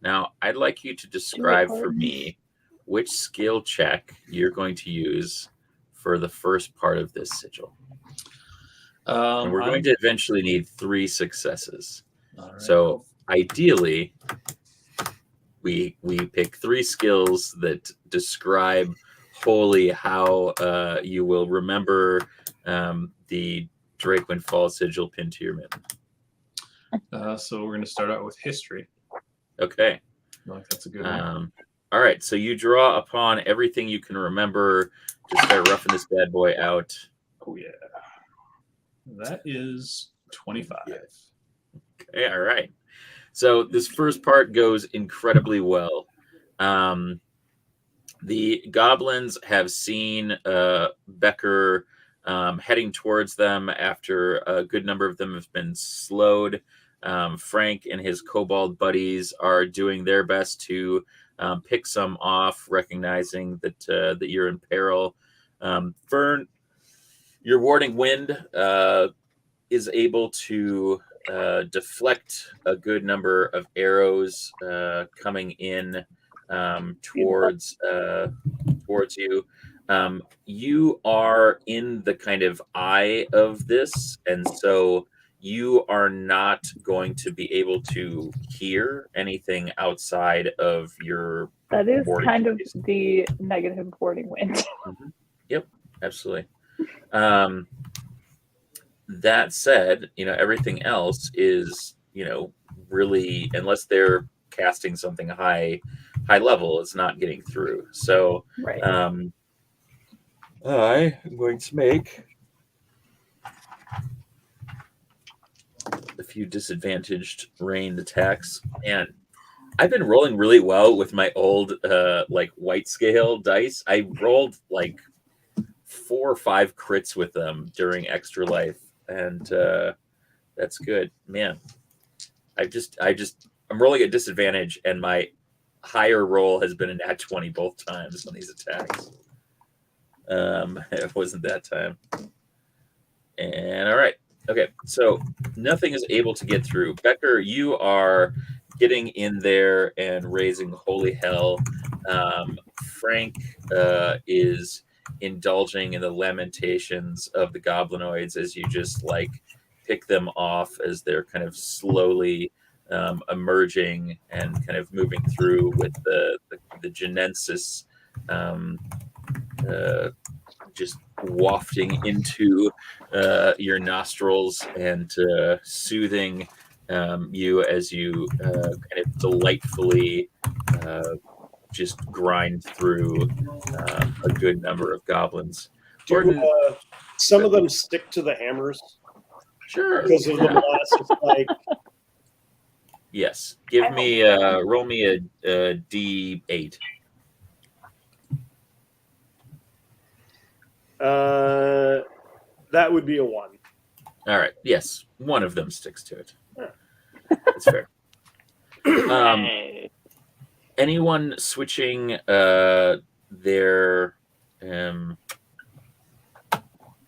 Now, I'd like you to describe for me which skill check you're going to use for the first part of this sigil. And we're going to eventually need 3 successes. All right. So ideally, we pick 3 skills that describe wholly how you will remember the Drakewind Falls sigil pinned to your mitten. So we're going to start out with history. Okay. I like that's a good one. All right. So you draw upon everything you can remember to start roughing this bad boy out. Oh, yeah. That is 25. Okay. All right. So this first part goes incredibly well. The goblins have seen Becker heading towards them after a good number of them have been slowed. Frank and his kobold buddies are doing their best to pick some off, recognizing that you're in peril. Fern, your warding wind is able to deflect a good number of arrows coming in towards you. You are in the kind of eye of this, and so you are not going to be able to hear anything outside of your That is warding kind of phase. the negative warding wind. Yep, absolutely. That said, everything else is, really, unless they're casting something high level, it's not getting through. So Right. I am going to make a few disadvantaged ranged attacks. And I've been rolling really well with my old white scale dice. I rolled like 4 or 5 crits with them during Extra Life, and that's good, man. I'm rolling at disadvantage, and my higher roll has been an nat 20 both times on these attacks. It wasn't that time. And all right. Okay, so nothing is able to get through. Becker, you are getting in there and raising holy hell. Frank is indulging in the lamentations of the goblinoids as you just pick them off as they're kind of slowly emerging and kind of moving through with the Genensis just wafting into your nostrils and soothing you as you kind of delightfully just grind through a good number of goblins. Do some of them stick to the hammers Sure. because of the molasses? Yes. Roll me a D8. That would be a 1. All right. Yes, one of them sticks to it. That's fair. Anyone switching their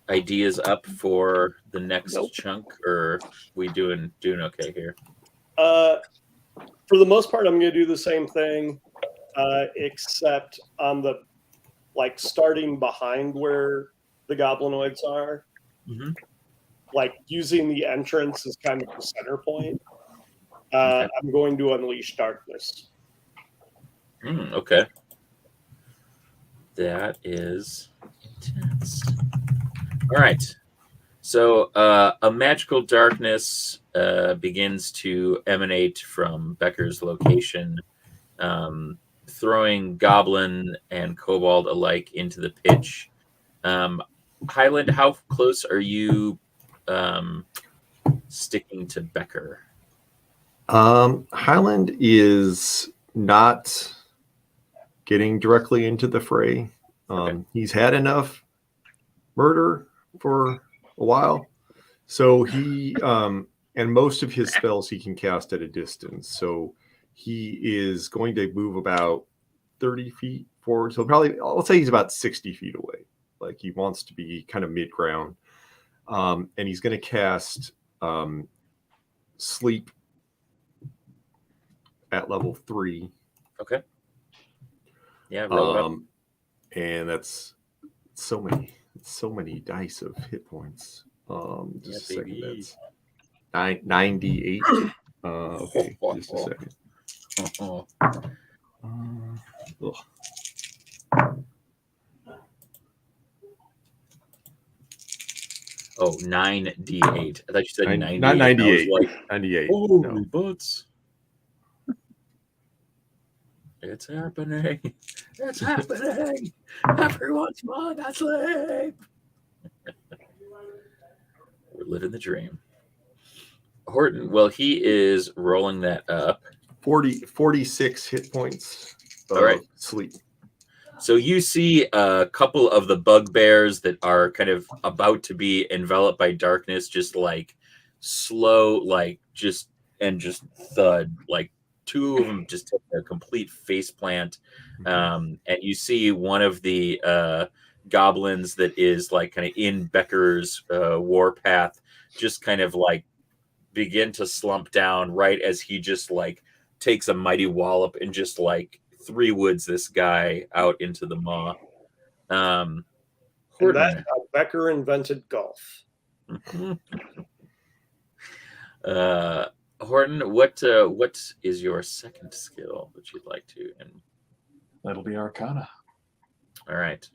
ideas up for the next chunk, or we doing okay here? For the most part, I'm going to do the same thing, except on the starting behind where the goblinoids are, using the entrance as kind of the center point. Okay. I'm going to unleash darkness. Okay. That is intense. All right. So a magical darkness begins to emanate from Becker's location, throwing goblin and kobold alike into the pitch. Highland, how close are you sticking to Becker? Highland is not getting directly into the fray. Okay. He's had enough murder for a while, so he and most of his spells he can cast at a distance. So he is going to move about 30 feet forward. So probably, let's say he's about 60 feet away. He wants to be kind of mid-ground. And he's going to cast Sleep at level 3. Okay. Yeah, roll it up. And that's so many dice of hit points. Just Yeah, a second. baby. That's 98. Okay, just a second. Ugh. Oh, 9d8. I thought you said 98. Not 98. I was like, 98. holy No. butts. It's happening. It's happening. Everyone's falling asleep. We're living the dream. Horton, well, he is rolling that up. 46 hit points of All right. sleep. So you see a couple of the bugbears that are kind of about to be enveloped by darkness, just like slow, like just thud. Like two of them just take a complete face plant. And you see one of the goblins that is like kind of in Becker's warpath, just kind of like begin to slump down right as he just like takes a mighty wallop and just like three woods this guy out into the maw. And Horton. that Becker invented golf. Horton, what is your second skill that you'd like to? And That'll be Arcana. all right,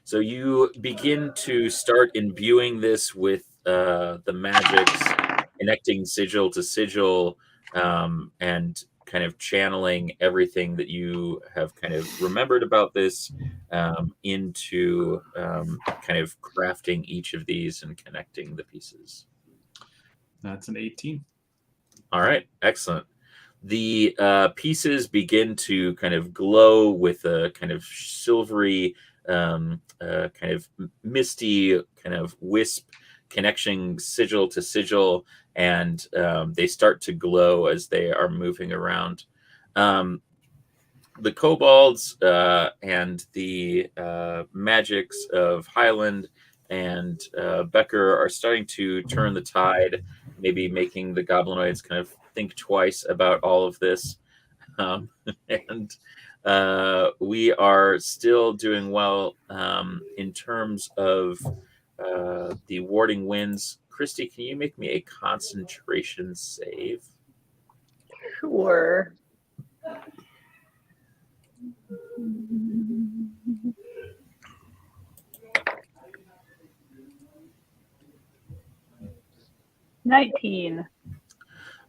so you begin to start imbuing this with the magics, connecting sigil to sigil, and kind of channeling everything that you have kind of remembered about this into kind of crafting each of these and connecting the pieces. That's an 18. All right, excellent. The pieces begin to kind of glow with a kind of silvery, kind of misty kind of wisp connection sigil to sigil, and they start to glow as they are moving around. The kobolds and the magics of Highland and Becker are starting to turn the tide, maybe making the goblinoids kind of think twice about all of this. And we are still doing well in terms of the warding winds. Christy, can you make me a concentration save? Sure. $19.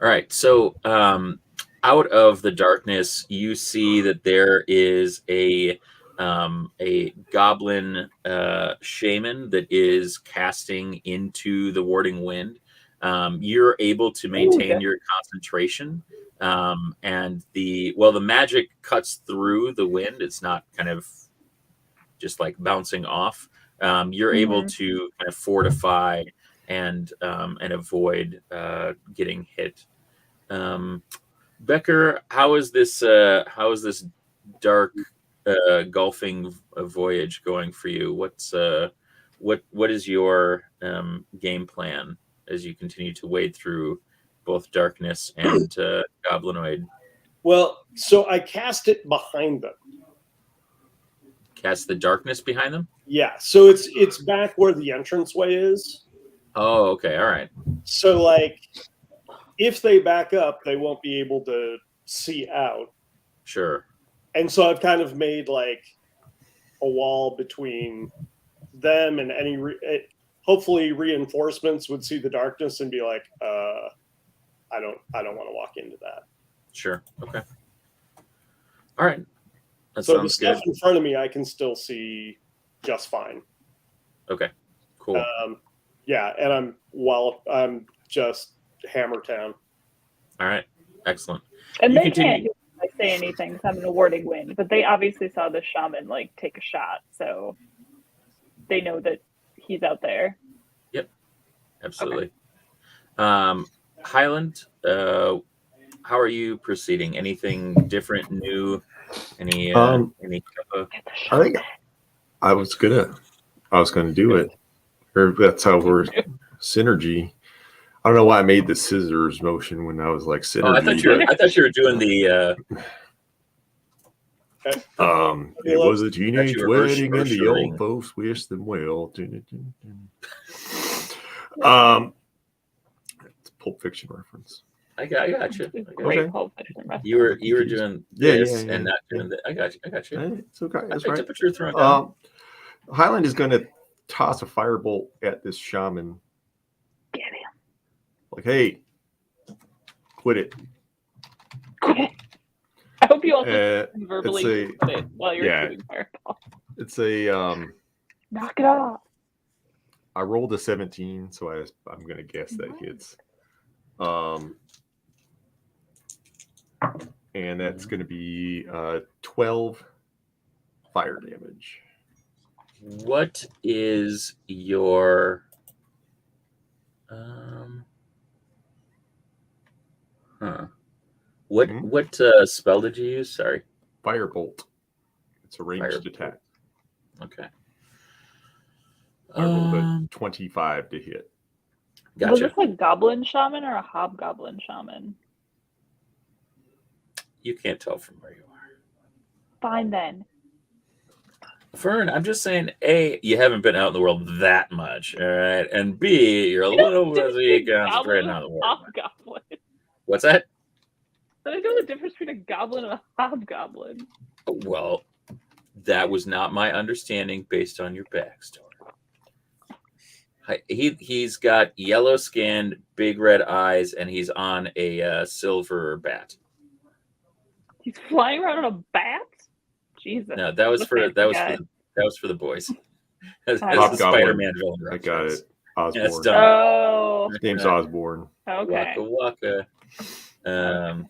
All right. So out of the darkness, you see that there is a goblin shaman that is casting into the warding wind. You're able to maintain your concentration, and the magic cuts through the wind. It's not kind of just like bouncing off. You're able to kind of fortify and avoid getting hit. Becker, how is this dark golfing voyage going for you? What is your game plan as you continue to wade through both darkness and goblinoid? Well, so I cast it behind them. Cast the darkness behind them? Yeah, so it's back where the entranceway is. Oh, okay, all right. So like if they back up, they won't be able to see out. Sure. And so I've kind of made like a wall between them and any hopefully reinforcements would see the darkness and be like, I don't want to walk into that. Sure. Okay. All right. That So the sounds stuff good. in front of me, I can still see just fine. Okay. Cool. Yeah, and I'm just Hammer Town. All right. Excellent. And You they continue. can't like, say anything 'cause having a warding wind, but they obviously saw the shaman like take a shot, so they know that he's out there. Absolutely. Highland, how are you proceeding? Anything different, new? Any I think I was gonna do it. Or that's how we're synergy. I don't know why I made the scissors motion when I was like synergy. I thought you were doing the Okay. It was a teenage you were wedding, and the ushering. old folks wished them well. It's a Pulp Fiction reference. I got you. Great Okay. Pulp Fiction reference. You were Confused. doing Yeah, this yeah, and not yeah. doing that. I got you. It's okay. I That's picked right. up what you're throwing down. Highland is going to toss a firebolt at this shaman. Get him. Like, hey, quit it. I hope you also Uh, verbally it's a- quit it while you're yeah. shooting fireball. It's a Knock it off. I rolled a 17, so I'm going to guess that hits. And that's going to be 12 fire damage. What is your What spell did you use? Sorry. Firebolt. It's a ranged Firebolt. attack. Okay. I rolled a 25 to hit. Was Gotcha. this a goblin shaman or a hobgoblin shaman? You can't tell from where you are. Fine then. Fern, I'm just saying, A, you haven't been out in the world that much, all right? And B, you're a little busy concentrating on the world. Hobgoblin. What's that? I don't know the difference between a goblin and a hobgoblin. Well, that was not my understanding based on your backstory. He's got yellow skin, big red eyes, and he's on a silver bat. He's flying around on a bat? Jesus. No, that was for the boys. That's the Hobgoblin. Spider-Man villain. I got reference. it. Osborne. It's done. Oh, His name's Osborne. okay. Waka waka.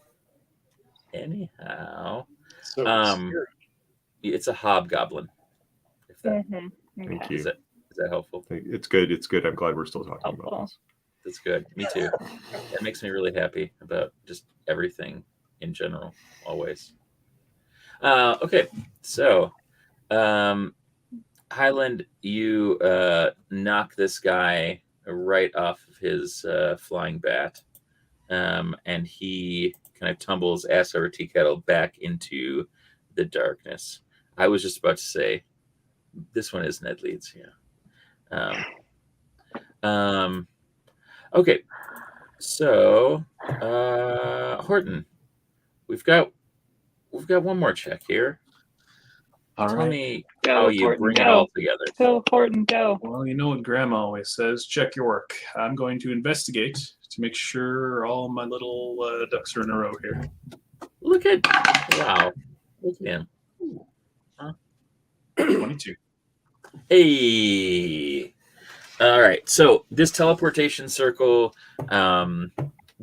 Anyhow, So it's a hobgoblin. If that Thank Okay. you. is that helpful? It's good. It's good. I'm glad we're still talking Helpful. about this. That's good. Me too. That makes me really happy about just everything in general, always. Okay, so Highland, you knock this guy right off of his flying bat, and he kind of tumbles ass over tea kettle back into the darkness. I was just about to say, this one is Ned Leeds, yeah. Okay, so Horton, we've got one more check here. All Tell right. me Go, how you Horton, bring it go. all together. Go, Horton, go. Well, you know what Grandma always says, check your work. I'm going to investigate to make sure all my little ducks are in a row here. Look at him. 22. Hey. All right. So this teleportation circle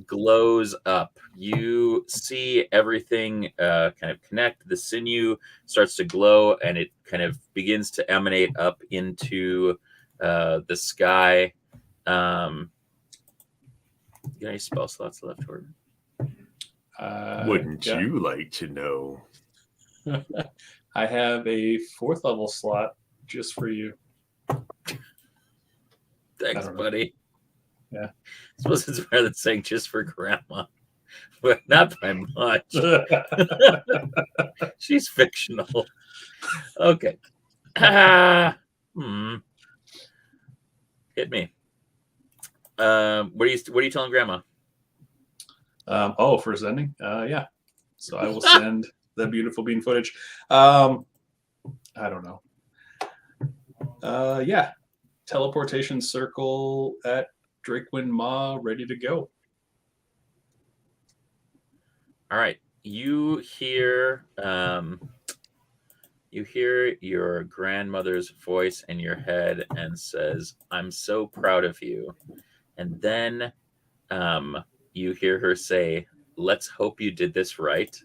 glows up. You see everything kind of connect. The sinew starts to glow, and it kind of begins to emanate up into the sky. You got any spell slots left, Jordan? Wouldn't yeah. you like to know? I have a 4th level slot just for you. Thanks, I don't know. buddy. Yeah. I suppose it's better than saying just for grandma, but not by much. She's fictional. Okay. Hit me. What are you telling grandma? For his ending? Yeah. So I will send the beautiful bean footage. I don't know. Yeah. Teleportation circle at Drakewind Ma, ready to go. All right. You hear your grandmother's voice in your head and says, "I'm so proud of you." And then you hear her say, "Let's hope you did this right.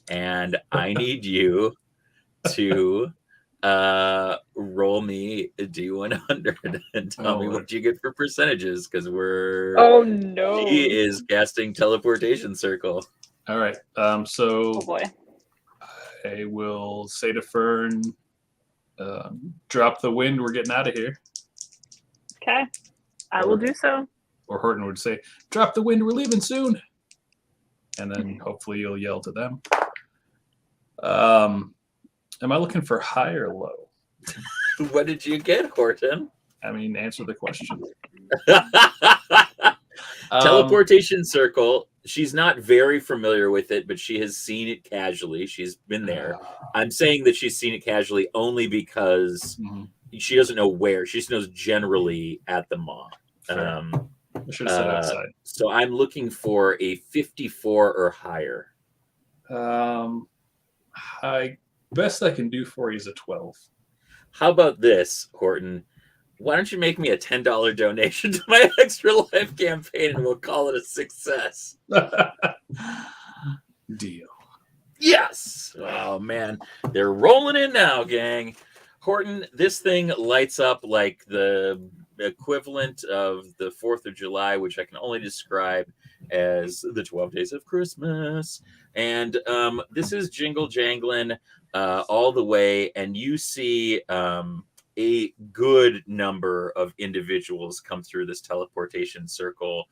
And I need you to roll me a D100 and tell me what you get for percentages, because Oh no. she is casting teleportation circle." All right. Oh So boy. I will say to Fern, drop the wind, we're getting out of here. Okay. I will do so. Or Horton would say, drop the wind, we're leaving soon. And then hopefully you'll yell to them. Am I looking for high or low? What did you get, Horton? I mean, answer the question. Teleportation circle. She's not very familiar with it, but she has seen it casually. She's been there. I'm saying that she's seen it casually only because she doesn't know where. She just knows generally at the mall. I should have said outside. So I'm looking for a 54 or higher. Best I can do for you is a 12. How about this, Horton? Why don't you make me a $10 donation to my Extra Life campaign and we'll call it a success? Deal. Yes! Oh, man. They're rolling in now, gang. Horton, this thing lights up like the equivalent of the 4th of July, which I can only describe as the 12 days of Christmas. And this is jingle jangling all the way. And you see a good number of individuals come through this teleportation circle.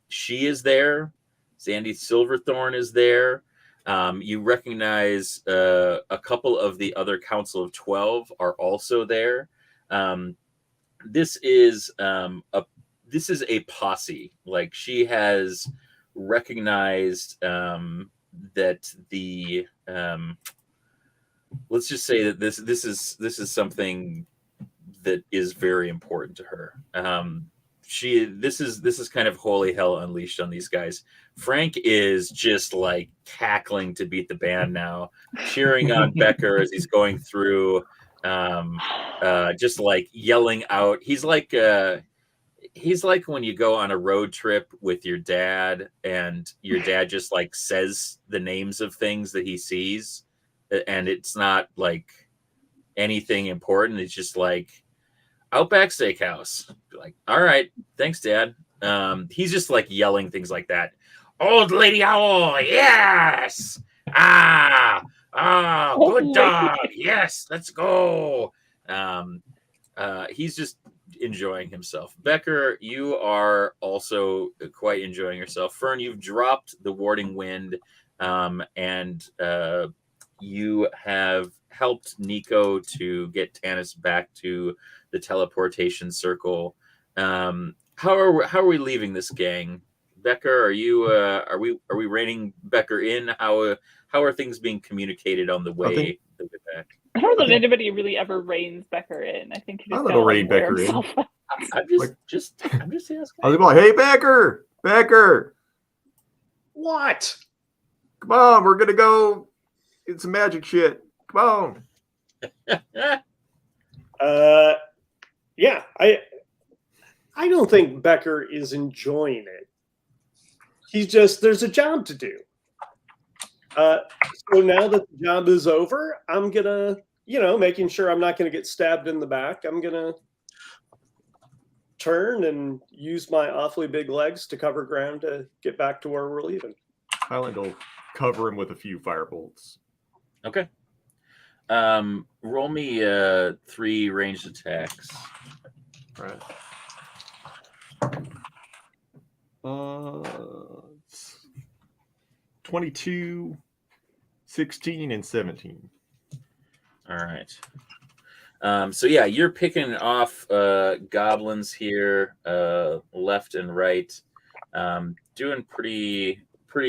She is there. Sandy Silverthorn is there. You recognize a couple of the other Council of 12 are also there. This is a posse. Like, she has recognized that the let's just say that this is something that is very important to her. This is kind of holy hell unleashed on these guys. Frank is just like cackling to beat the band now, cheering on Becker as he's going through, just like yelling out. He's like when you go on a road trip with your dad and your dad just like says the names of things that he sees, and it's not like anything important. It's just like Outback Steakhouse. Like, all right, thanks, Dad. He's just like yelling things like that. Old Lady Owl, yes. Good dog. Yes, let's go. He's just enjoying himself. Becker, you are also quite enjoying yourself. Fern, you've dropped the warding wind, and you have helped Nico to get Tanis back to the teleportation circle. How are we leaving this, gang? Becker, are we reining Becker in? How are things being communicated on the way back? I don't know that anybody really ever reins Becker in. I think he just I'm gonna gotta, rein wear Becker in. himself out. I'm just asking. I was like, hey, Becker, What? come on, we're gonna go. It's some magic shit. Come on. Yeah, I don't think Becker is enjoying it. He's just, there's a job to do. So now that the job is over, I'm gonna, making sure I'm not gonna get stabbed in the back. I'm gonna turn and use my awfully big legs to cover ground to get back to where we're leaving. Highland will cover him with a few firebolt. Okay. Roll me 3 ranged attacks. Right. 22, 16, and 17. All right. So yeah, you're picking off goblins here, left and right, doing pretty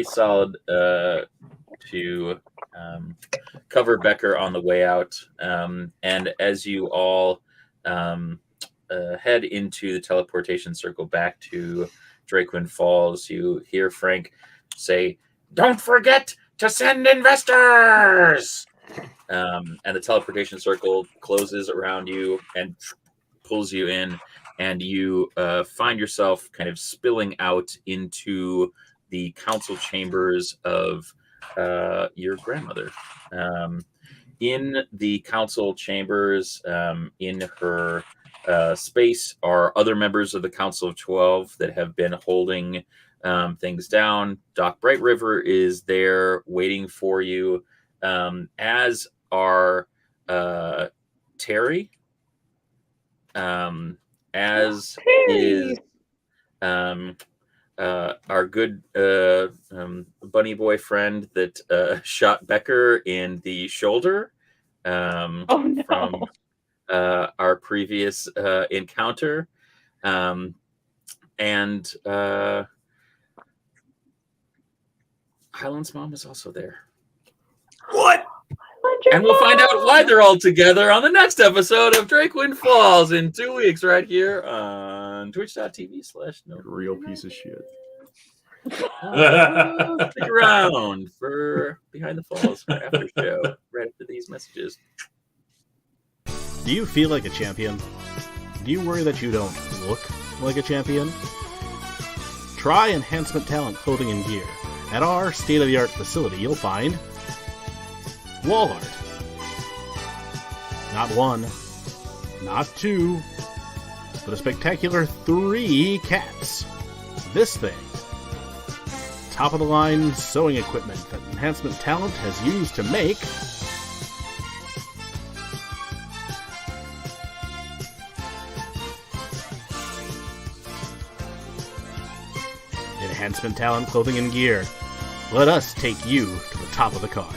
solid to cover Becker on the way out. And as you all head into the teleportation circle back to Drakewind Falls, you hear Frank say, "Don't forget to send investors!" And the teleportation circle closes around you and pulls you in, and you find yourself kind of spilling out into the council chambers of your grandmother. In the council chambers, in her space, are other members of the Council of 12 that have been holding things down. Doc Bright River is there waiting for you, as are Terry, as is our good bunny boy friend that shot Becker in the shoulder Oh no. from our previous encounter. And Highland's mom is also there. What? And we'll find out why they're all together on the next episode of Drakewind Falls in 2 weeks, right here on twitch.tv/no. Real piece of shit. Stick around for Behind the Falls or after show right after these messages. Do you feel like a champion? Do you worry that you don't look like a champion? Try Enhancement Talent Clothing and Gear. At our state-of-the-art facility, you'll find wall art. Not one, not two, but a spectacular 3 cats. This thing. Top-of-the-line sewing equipment that Enhancement Talent has used to make Enhancement Talent Clothing and Gear. Let us take you to the top of the card.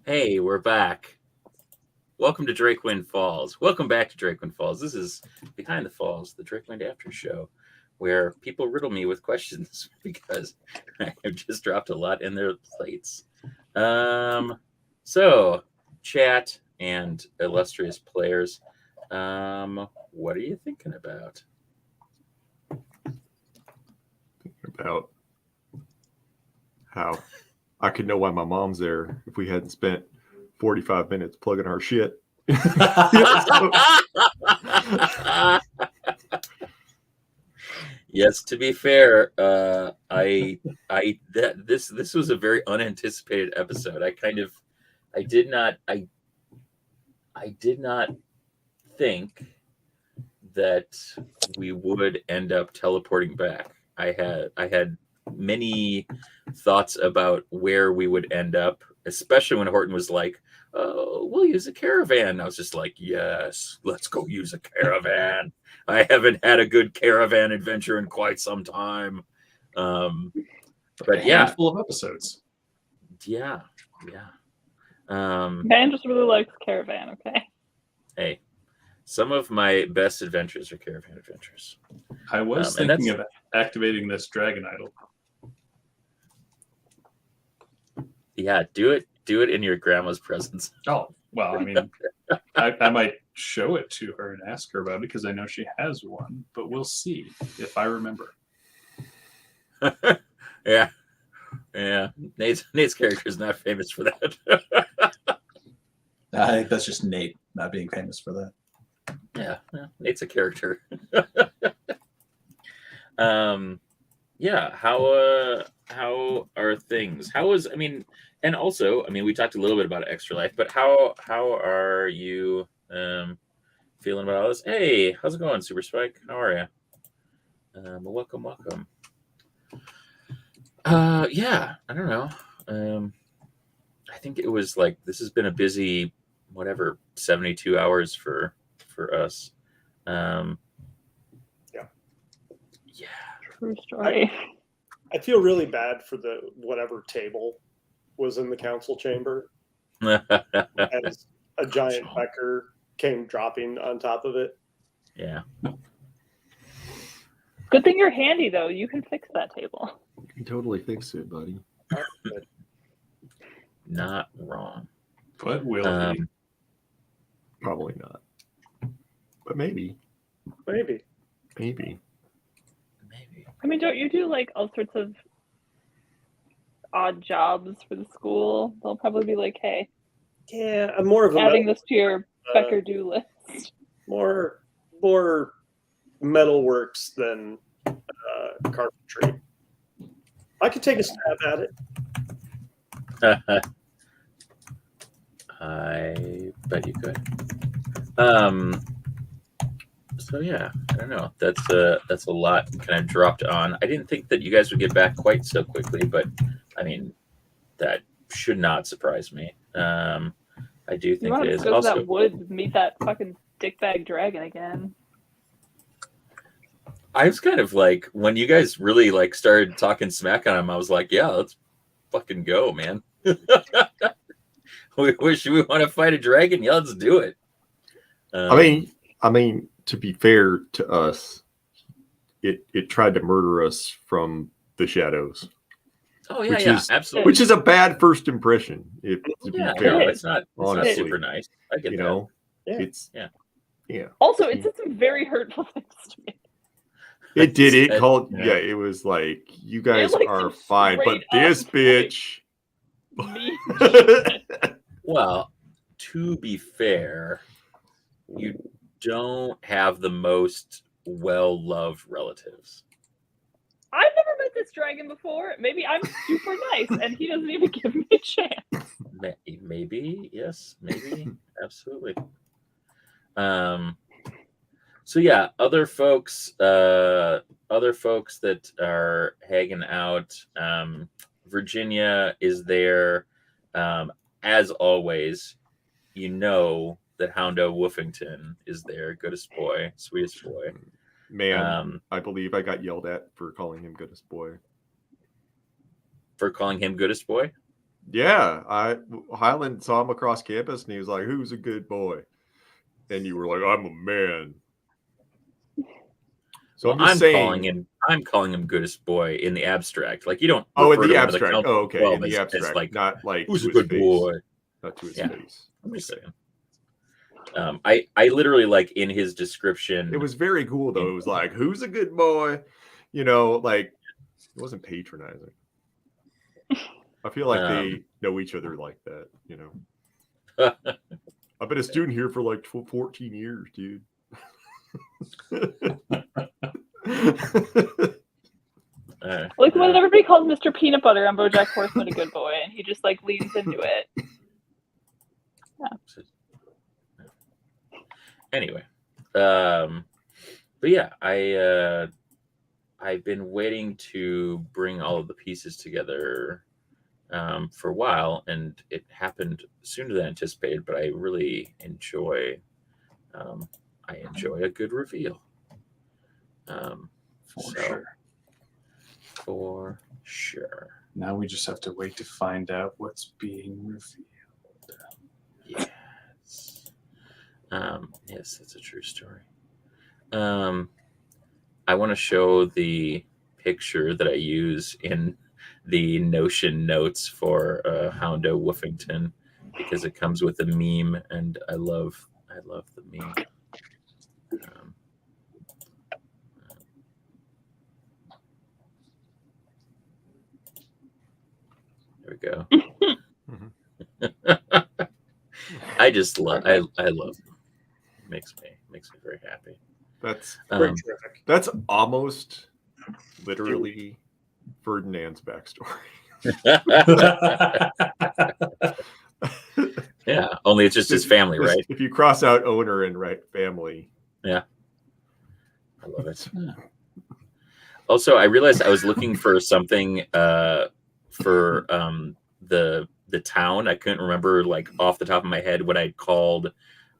Hey, we're back. Welcome to Drakewind Falls. Welcome back to Drakewind Falls. This is Behind the Falls, the Drakewind After Show, where people riddle me with questions because I have just dropped a lot in their plates. So, chat and illustrious players, what are you thinking about? About how I could know why my mom's there if we hadn't spent 45 minutes plugging our shit. Yes, to be fair, this was a very unanticipated episode. I did not think that we would end up teleporting back. I had many thoughts about where we would end up, especially when Horton was like, "Oh, we'll use a caravan." I was just like, "Yes, let's go use a caravan." I haven't had a good caravan adventure in quite some time. But yeah, full of episodes. yeah. Ben just really likes caravan. Okay. Hey, some of my best adventures are caravan adventures. I was thinking of activating this dragon idol. Yeah, do it in your grandma's presence. Oh, well, I mean, I might show it to her and ask her about it because I know she has one, but we'll see if I remember. Yeah. Nate's character is not famous for that. I think that's just Nate not being famous for that. Yeah, Nate's a character. Yeah. How are things? And also, we talked a little bit about Extra Life, but how are you feeling about all this? Hey, how's it going, Super Spike? How are you? Welcome. Yeah, I don't know. I think it was like this has been a busy, 72 hours for us. Yeah. True story. I feel really bad for the whatever table was in the council chamber as a giant Becker came dropping on top of it. Yeah. Good thing you're handy though. You can fix that table. You can totally fix it, buddy. Not wrong. But will he? Probably not. But maybe. Maybe. Don't you do like all sorts of odd jobs for the school? They'll probably be like, "Hey, Yeah, I'm more of a adding this to your Becker do list." more metalworks than carpentry. I could take a stab at it. I bet you could. So yeah, I don't know. That's a lot kind of dropped on. I didn't think that you guys would get back quite so quickly, but that should not surprise me. I do think it is. Go Also, to that woods, meet that fucking dickbag dragon again. I was kind of like, when you guys really like started talking smack on him, I was like, yeah, let's fucking go, man. We want to fight a dragon. Yeah, let's do it. I mean, to be fair to us, it tried to murder us from the shadows. Oh yeah, absolutely. Which is a bad first impression. To be fair, no, it's not honestly, super nice. I get that. know, Yeah. it's Yeah. Also, it said some very hurtful things to me. It did. It called. Yeah. Yeah, it was like, you guys like, are some fine, but straight this up, bitch. Me. Well, to be fair, you don't have the most well-loved relatives. I've never met this dragon before. Maybe I'm super nice, and he doesn't even give me a chance. Maybe, yes, maybe, absolutely. So yeah, other folks that are hanging out. Virginia is there, as always. You know that Houndo Woofington is there, goodest boy, sweetest boy. Man, I believe I got yelled at for calling him goodest boy. For calling him goodest boy? Yeah, Highland saw him across campus and he was like, "Who's a good boy?" And you were like, "I'm a man." So Well, I'm calling him goodest boy in the abstract. Like, you don't. Oh, in refer the to him as a abstract. council Oh, okay. 12 In the as abstract, like, not like who's to a his good face. boy? Not to his Yeah. face. I'm just saying. I literally, like, in his description. It was very cool though. It was like, "Who's a good boy?" You know, like, it wasn't patronizing. I feel like they know each other like that, you know. I've been a student here for like 14 years, dude. Like when everybody calls Mr. Peanut Butter on BoJack Horseman a good boy, and he just like leans into it. Yeah. Anyway, but yeah, I've been waiting to bring all of the pieces together for a while, and it happened sooner than anticipated. But I really enjoy a good reveal. For sure. Now we just have to wait to find out what's being revealed. Yes. Yes, that's a true story. I want to show the picture that I use in the Notion notes for Houndo Woofington, because it comes with a meme, and I love the meme. There we go. I just love. I love them. Makes me very happy. That's Terrific. that's almost literally Ferdinand's backstory. Yeah, only it's just his family, right? If you cross out owner and write family. Yeah. I love it. Also, I realized I was looking for something for the town. I couldn't remember, like, off the top of my head what I'd called.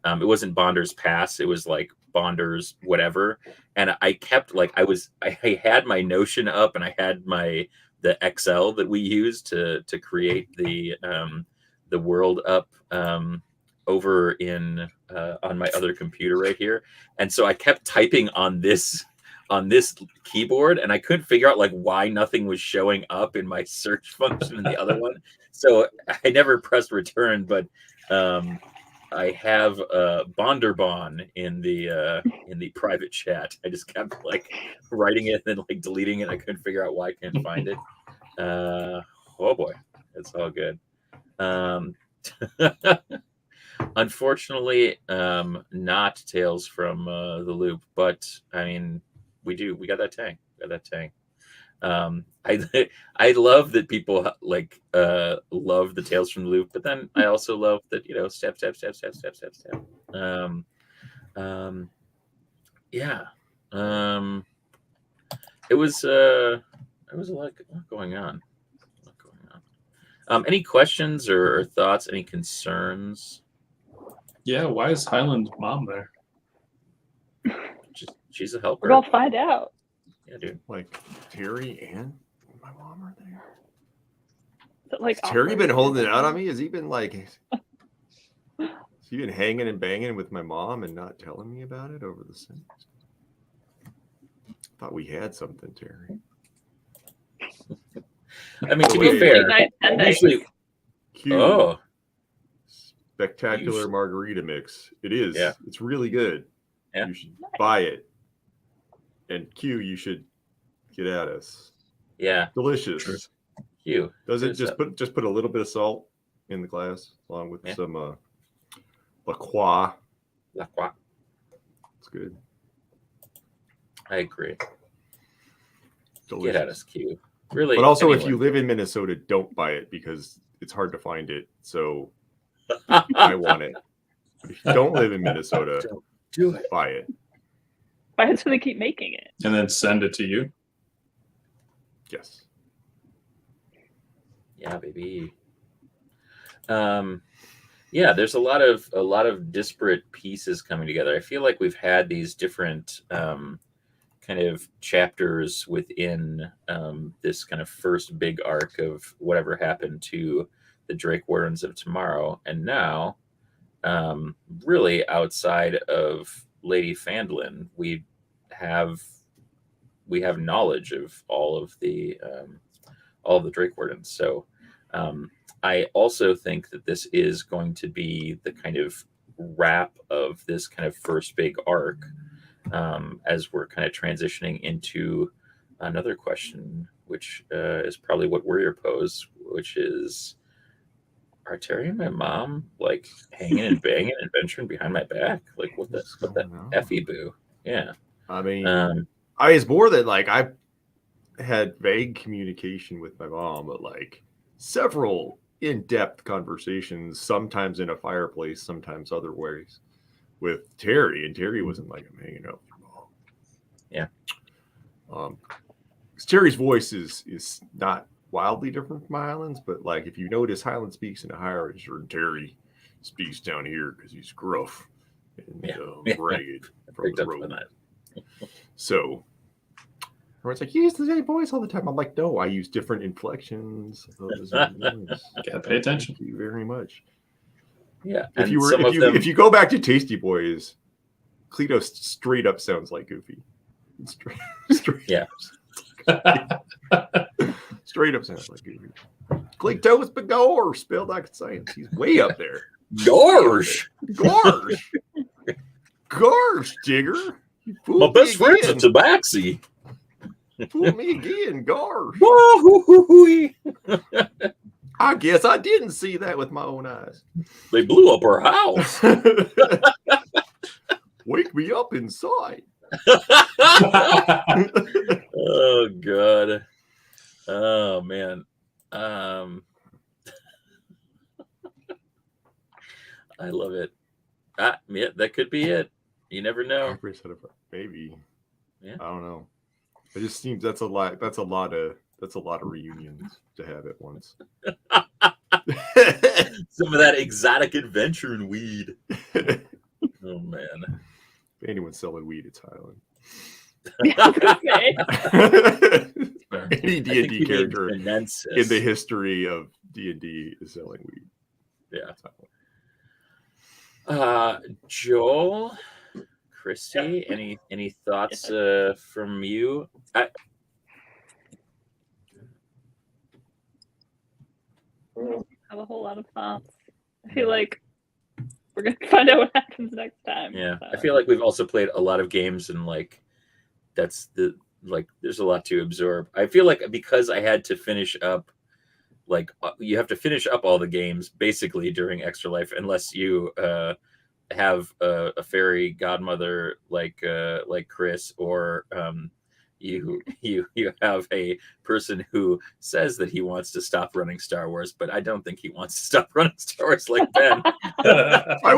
It wasn't Bonder's Pass. It was like Bonder's whatever. And I kept, like, I had my Notion up, and I had the Excel that we used to create the world up over in on my other computer right here. And so I kept typing on this keyboard, and I couldn't figure out, like, why nothing was showing up in my search function in the other one. So I never pressed return, but I have Bonderbon in the private chat. I just kept, like, writing it and then, like, deleting it. I couldn't figure out why I couldn't find it. Oh boy, it's all good. Unfortunately, not Tales from the Loop, but I mean, we got that tang. I love that people like love the Tales from the Loop, but then I also love that, you know, step. Yeah. It was a lot going on. Any questions or thoughts? Any concerns? Yeah, why is Highland's mom there? She's a helper. We're gonna find out. Yeah, dude. Like Terry and my mom are there. But, like, Has Terry been awkward. holding it out on me? Has he been like? Has he been hanging and banging with my mom and not telling me about it over the sins? Thought we had something, Terry. I mean, to Wait. be fair, Night Sunday. usually, Q, oh, spectacular You sh- margarita mix. It is. Yeah. It's really good. Yeah. You should buy it. And Q, you should get at us. yeah, Delicious. you. Does it Good just stuff. put a little bit of salt in the glass along with Yeah. some La Croix. La Croix. It's good. I agree. Delicious. Get at us, Q. Really. But also, if anyone. you live in Minnesota, don't buy it because it's hard to find it. So I want it. If you don't live in Minnesota, do it. buy it. Why do they keep making it? And then send it to you. Yes. Yeah, baby. Yeah, there's a lot of disparate pieces coming together. I feel like we've had these different kind of chapters within this kind of first big arc of whatever happened to the Drakewardens of tomorrow, and now, really outside of Lady Fandlin, we have knowledge of all of the Drakewardens. So I also think that this is going to be the kind of wrap of this kind of first big arc, as we're kind of transitioning into another question, which is probably what Worrier posed, which is, are Terry and my mom like hanging and banging and venturing behind my back? Like what the effy boo? Yeah. I mean, I was more that like I had vague communication with my mom, but like several in-depth conversations, sometimes in a fireplace, sometimes other ways, with Terry, and Terry wasn't like I'm hanging out with your mom. Yeah. 'Cause Terry's voice is not wildly different from Highlands, but like if you notice, Highland speaks in a higher register, and Terry speaks down here because he's gruff and ragged from picked the up on road. that. So everyone's like, you use the same voice all the time. I'm like, no, I use different inflections of the same voice. Gotta pay attention. Thank you very much. Yeah. If and you were, some of them, if you go back to Tasty Boys, Cleto straight up sounds like Goofy. Straight Yeah. straight up sounds like Goofy. Cleto Begor, spelled like science. He's way up there. Gosh, Gorge, Gorge, Jigger. You fooled my me best friend's a again. tabaxi. Fooled me again, Gorge. Woo-hoo-hoo-hoo-wee. I guess I didn't see that with my own eyes. They blew up our house. Wake me up inside. Oh god. Oh man. I love it. Yeah, that could be it. You never know. Maybe. Yeah. I don't know. It just seems that's a lot of reunions to have at once. Some of that exotic adventure and weed. Oh man. If anyone's selling weed, it's Highland. Okay. Any D&D character in Finances. the history of D&D is selling weed. Yeah. It's Highland. Joel, Christy, any thoughts from you? I have a whole lot of thoughts. I feel like we're gonna find out what happens next time. Yeah, so. I feel like we've also played a lot of games, and like there's a lot to absorb. I feel like because I had to finish up, like you have to finish up all the games basically during Extra Life, unless you have a fairy godmother like Chris, or you have a person who says that he wants to stop running Star Wars, but I don't think he wants to stop running Star Wars like Ben. I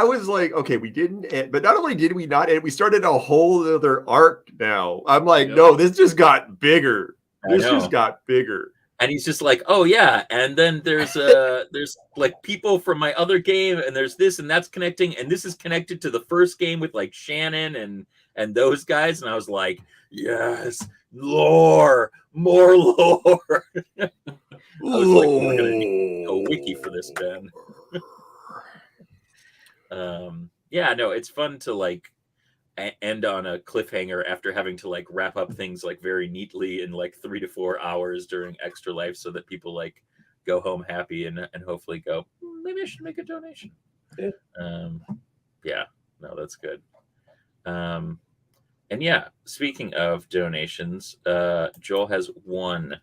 was like, okay, we didn't end, but not only did we not end, we started a whole other arc now. I'm like, Yep. no, this just got bigger. I This know. just got bigger. And he's just like, oh yeah, and then there's like people from my other game, and there's this and that's connecting, and this is connected to the first game with like Shannon and those guys, and I was like, yes, lore, more lore. I was like, we're gonna need a wiki for this, Ben. Yeah, no, it's fun to like end on a cliffhanger after having to like wrap up things like very neatly in like 3 to 4 hours during Extra Life, so that people like go home happy and hopefully go, maybe I should make a donation. Yeah. Yeah, no, that's good. And yeah, speaking of donations, Joel has one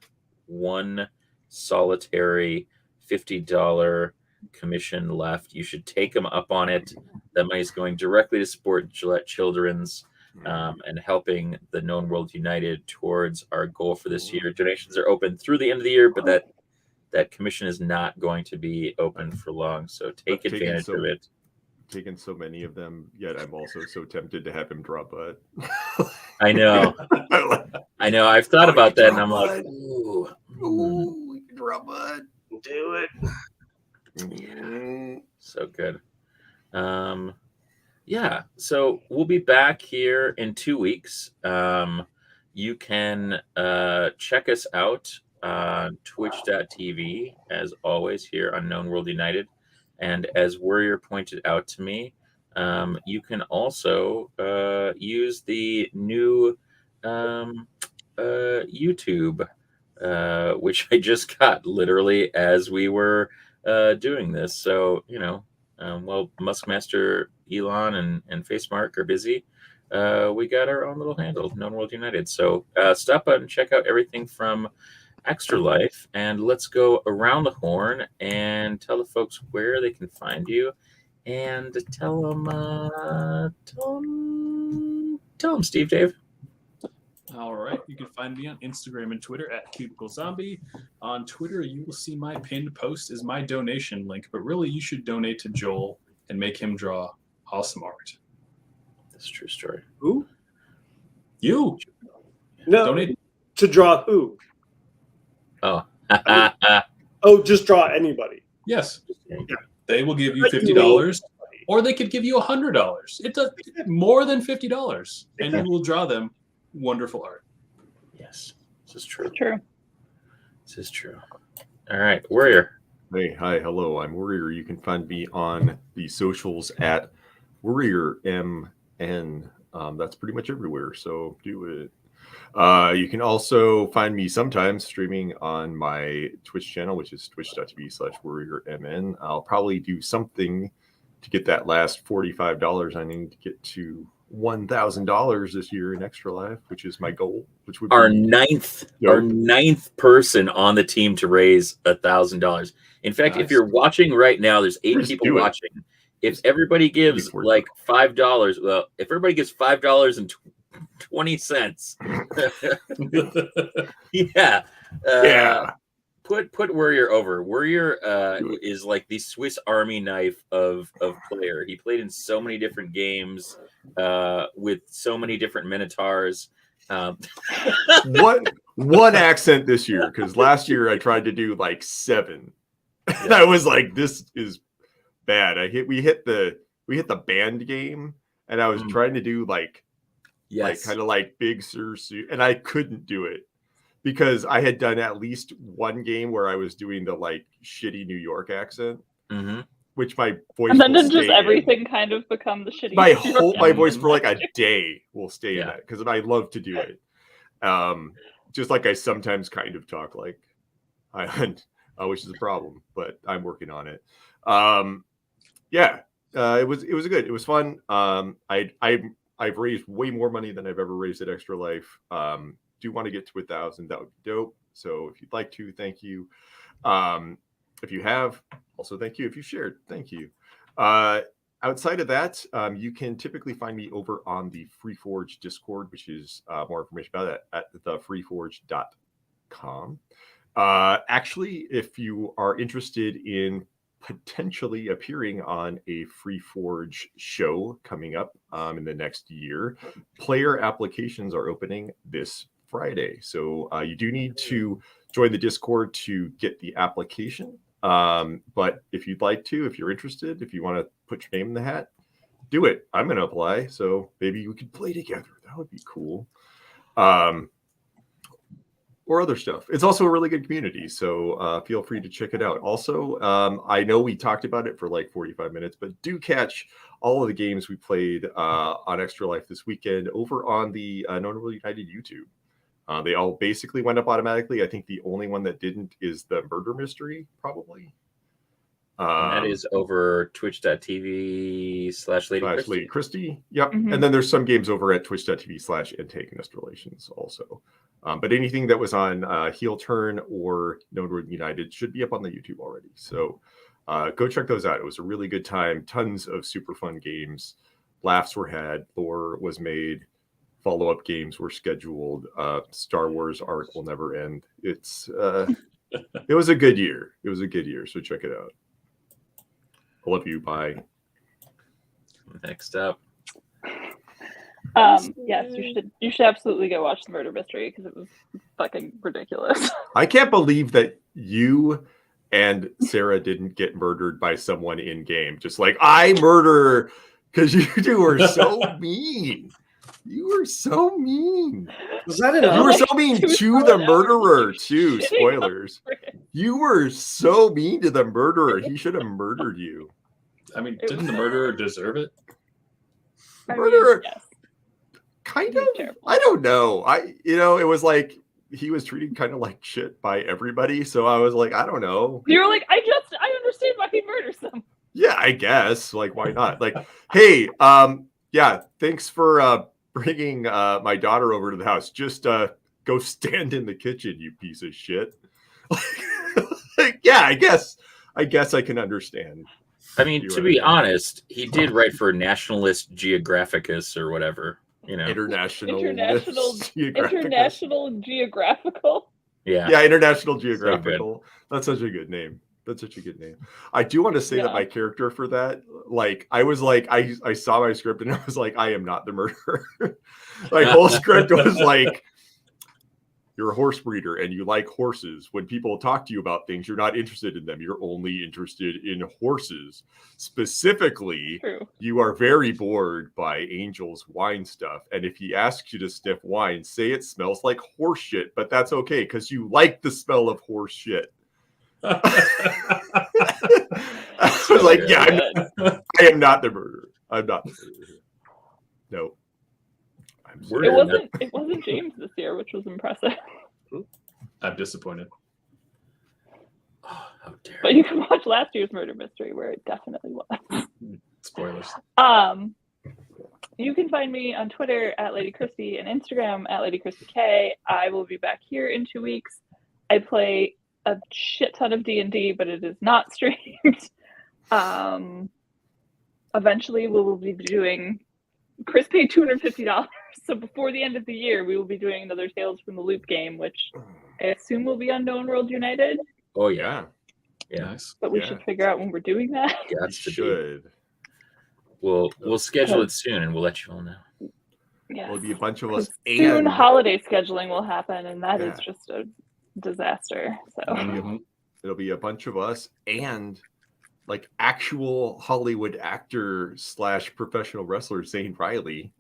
solitary $50 commission left. You should take him up on it. That money is going directly to support Gillette Children's and helping the Known World United towards our goal for this year. Donations are open through the end of the year, but that commission is not going to be open for long. So take advantage of it. Taken so many of them, yet I'm also so tempted to have him draw butt. I know. I know. I've thought about that, and I'm like, ooh, we can draw butt. Do it. So good. Yeah, so we'll be back here in 2 weeks. You can check us out on twitch.tv, as always, here on Known World United. And as Worrier pointed out to me, you can also use the new YouTube, which I just got literally as we were doing this. So, while Muskmaster, Elon, and Facemark are busy, we got our own little handle, Known World United. So stop and check out everything from Extra Life, and let's go around the horn and tell the folks where they can find you, and tell them, Steve Dave. All right. You can find me on Instagram and Twitter at Cubicle Zombie. On Twitter, you will see my pinned post is my donation link, but really you should donate to Joel and make him draw awesome art. That's a true story. Who? You. No. Donate. To draw who? Oh. Oh, just draw anybody. Yes. They will give you $50, or they could give you $100. It does more than $50, and you will draw them wonderful art. Yes, this is true. True. This is true. All right, Worrier. Hey, hi, hello. I'm Worrier. You can find me on the socials at Worrier MN. That's pretty much everywhere, so do it. You can also find me sometimes streaming on my Twitch channel, which is twitch.tv/WorrierMN. I'll probably do something to get that last $45 I need to get to $1,000 this year in Extra Life, which is my goal. Which would Our be ninth person on the team to raise $1,000. In fact, Nice. if you're watching right now, there's 8 Just people do it. watching. If everybody gives Before- like $5, well, if everybody gives $5.20, yeah, Yeah. Put Worrier over. Worrier Do it. is like the Swiss Army knife of player. He played in so many different games with so many different Minotaurs. One accent this year, because last year I tried to do like 7. And I was like, this is bad. We hit the band game, and I was trying to do like kind of like Big Sur, and I couldn't do it because I had done at least one game where I was doing the like shitty New York accent, which my voice. And then will did just stay in. everything kind of become the shitty? My voice for like a day will stay in that because I love to do it. Just like I sometimes kind of talk like which is a problem, but I'm working on it. It was good. It was fun. I've raised way more money than I've ever raised at Extra Life. Do want to get to 1,000. That would be dope. So if you'd like to, thank you. If you have, also thank you. If you shared, thank you. Outside of that, you can typically find me over on the FreeForge Discord, which is more information about that at thefreeforge.com. Actually, if you are interested in potentially appearing on a FreeForge show coming up in the next year, player applications are opening this Friday. So you do need to join the Discord to get the application. But if you'd like to, if you're interested, if you want to put your name in the hat, do it. I'm going to apply. So maybe we could play together. That would be cool. Or other stuff. It's also a really good community, so feel free to check it out. Also, I know we talked about it for like 45 minutes, but do catch all of the games we played on Extra Life this weekend over on the Known World United YouTube. They all basically went up automatically. I think the only one that didn't is the Murder Mystery, probably. And that is over twitch.tv/Lady Christy. Yep. Mhm. And then there's some games over at twitch.tv/Antagonist Relations also. But anything that was on Heel Turn or Known World United should be up on the YouTube already. So go check those out. It was a really good time. Tons of super fun games. Laughs were had. Lore was made. Follow-up games were scheduled. Star Wars arc will never end. It was a good year. It was a good year. So check it out. I love you. Bye. Next up. Yes, you should absolutely go watch the Murder Mystery because it was fucking ridiculous. I can't believe that you and Sarah didn't get murdered by someone in game. Just like, I murder, because you two were so mean. You were so mean. Was that an You were option? so mean Two to the solid murderer, hours. too. Spoilers. You were so mean to the murderer. He should have murdered you. I mean, didn't the murderer deserve it? Murderer. Yes. Kind He of. was terrible. I don't know. It was like he was treated kind of like shit by everybody. So I was like, I don't know. You were like, I understand why he murders them. Yeah, I guess. Like, why not? Like, hey, yeah, thanks for bringing my daughter over to the house. Just go stand in the kitchen, you piece of shit. Like, yeah, I guess I can understand. I mean, to be honest, he did write for Nationalist Geographicus or whatever. You know. International Geographical. Yeah. Yeah, International Geographical. That's such a good name. That's such a good name. I do want to say that Yeah. my character for that, like, I was like, I saw my script and I was like, I am not the murderer. My whole script was like, you're a horse breeder and you like horses. When people talk to you about things, you're not interested in them. You're only interested in horses. Specifically, True. you are very bored by Angel's wine stuff. And if he asks you to sniff wine, say it smells like horse shit, but that's okay because you like the smell of horse shit. I was like, yeah, I am not the murderer. I'm not the murderer. No. I'm sorry. It wasn't James this year, which was impressive. I'm disappointed. Oh, how dare But you can watch last year's Murder Mystery where it definitely was. Spoilers. You can find me on Twitter at Lady Christy and Instagram at Lady Christy K. I will be back here in 2 weeks. I play a shit ton of D&D, but it is not streamed. Eventually, we will be doing. Chris paid $250, so before the end of the year, we will be doing another Tales from the Loop game, which I assume will be on Known World United. Oh yeah. Yeah. Nice. But we Yeah. should figure out when we're doing that. Gots to be. Should. We'll schedule it soon and we'll let you all know. Yes. There'll be a bunch of us. Soon, And holiday scheduling will happen, and that is Yeah. just a disaster. So Mhm. it'll be a bunch of us and like actual Hollywood actor / professional wrestler Zane Riley.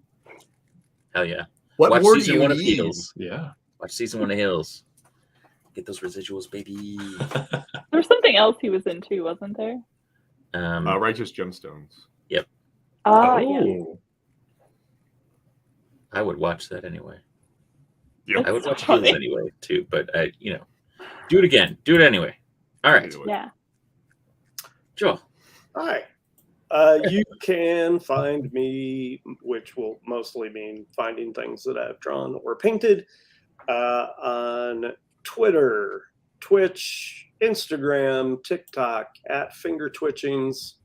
Hell yeah. What Watch more do season you 1 of need? Heels. Yeah. Watch season 1 of Hills. Get those residuals, baby. there's something else he was in too, wasn't there? Righteous Gemstones. Yeah. Oh. I would watch that anyway. Yep. I would That's watch so Heels funny. anyway too, but do it again. Do it anyway. All right, Anyway. Yeah. Joel. Hi. You can find me, which will mostly mean finding things that I've drawn or painted, on Twitter, Twitch, Instagram, TikTok, at Finger Twitchings.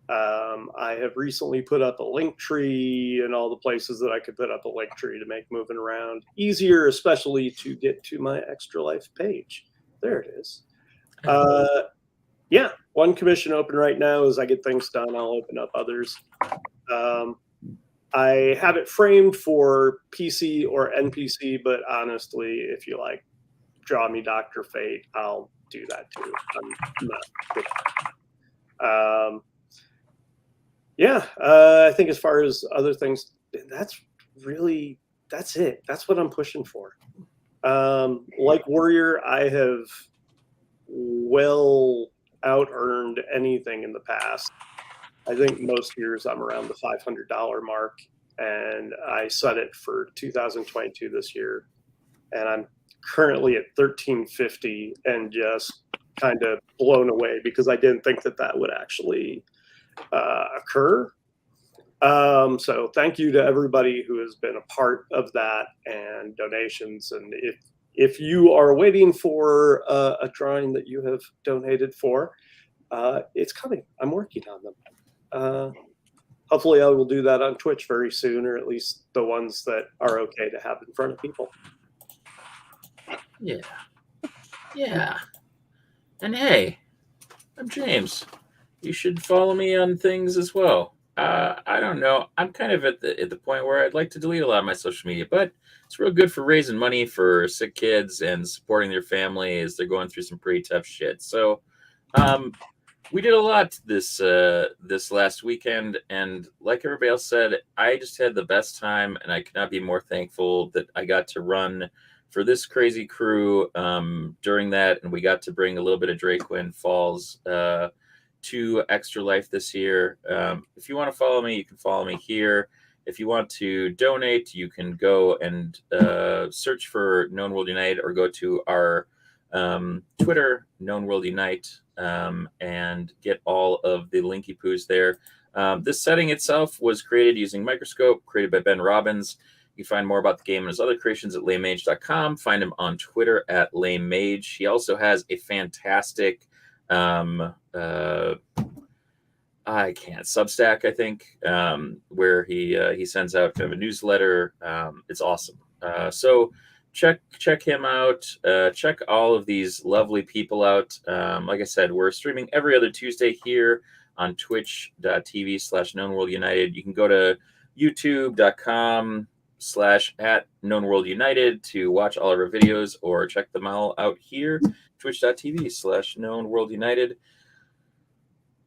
I have recently put up a link tree and all the places that I could put up a link tree to make moving around easier, especially to get to my Extra Life page. There it is. Yeah, one commission open right now. As I get things done, I'll open up others. I have it framed for PC or NPC, but honestly, if you like Draw Me Dr. Fate, I'll do that too. I'm not good at I think as far as other things, that's it. That's what I'm pushing for. Like Worrier, I have well out-earned anything in the past. I think most years I'm around the $500 mark, and I set it for 2022 this year, and I'm currently at $1,350 and just kind of blown away because I didn't think that would actually occur. So thank you to everybody who has been a part of that and donations. And if you are waiting for a drawing that you have donated for, it's coming. I'm working on them. Hopefully I will do that on Twitch very soon, or at least the ones that are okay to have in front of people. Yeah. And hey, I'm James. You should follow me on things as well. I don't know. I'm kind of at the point where I'd like to delete a lot of my social media, but it's real good for raising money for sick kids and supporting their family as they're going through some pretty tough shit. So, we did a lot this last weekend, and like everybody else said, I just had the best time, and I could not be more thankful that I got to run for this crazy crew during that, and we got to bring a little bit of Drakewind Falls to Extra Life this year. If you want to follow me, you can follow me here. If you want to donate, you can go and search for Known World Unite, or go to our Twitter, Known World Unite, and get all of the linky poos there. This setting itself was created using Microscope, created by Ben Robbins. You can find more about the game and his other creations at lamemage.com. Find him on Twitter at lamemage. He also has a fantastic Substack, I think, where he sends out kind of a newsletter. It's awesome. So check him out. Check all of these lovely people out. Like I said, we're streaming every other Tuesday here on twitch.tv/knownworldunited. You can go to youtube.com/@knownworldunited to watch all of our videos, or check them all out here, twitch.tv/knownworldunited.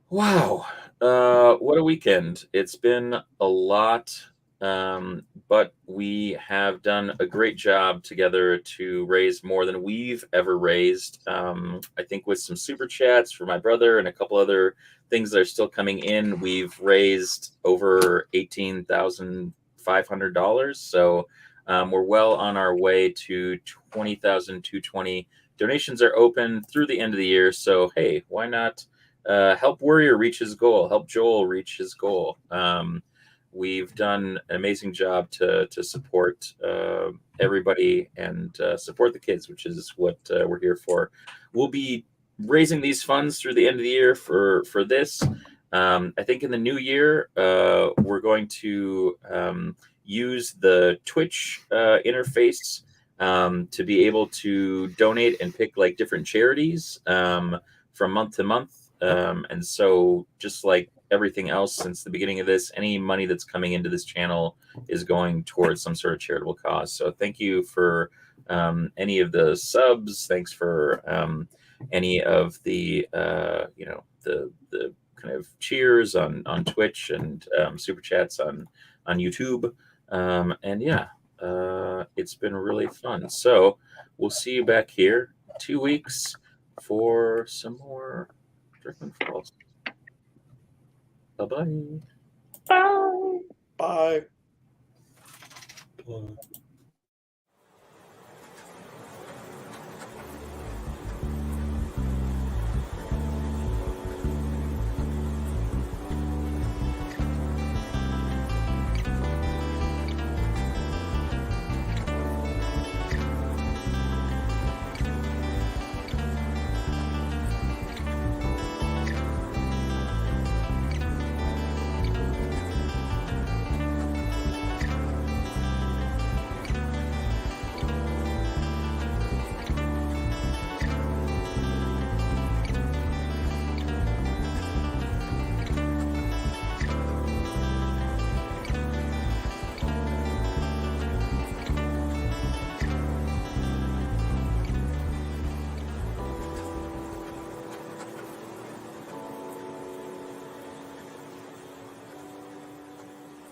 Wow. What a weekend. It's been a lot. But we have done a great job together to raise more than we've ever raised. I think with some super chats for my brother and a couple other things that are still coming in, we've raised over $18,500. So we're well on our way to $20,220. Donations are open through the end of the year. So, hey, why not help Worrier reach his goal? Help Joel reach his goal. We've done an amazing job to support everybody and support the kids, which is what we're here for. We'll be raising these funds through the end of the year for this. I think in the new year, we're going to use the Twitch interface to be able to donate and pick like different charities from month to month. And so just like everything else since the beginning of this, any money that's coming into this channel is going towards some sort of charitable cause. So thank you for any of the subs. Thanks for any of the the kind of cheers on Twitch and super chats on YouTube. And yeah, it's been really fun. So we'll see you back here 2 weeks for some more Drakewind Falls. Bye-bye. Bye. Bye. Bye.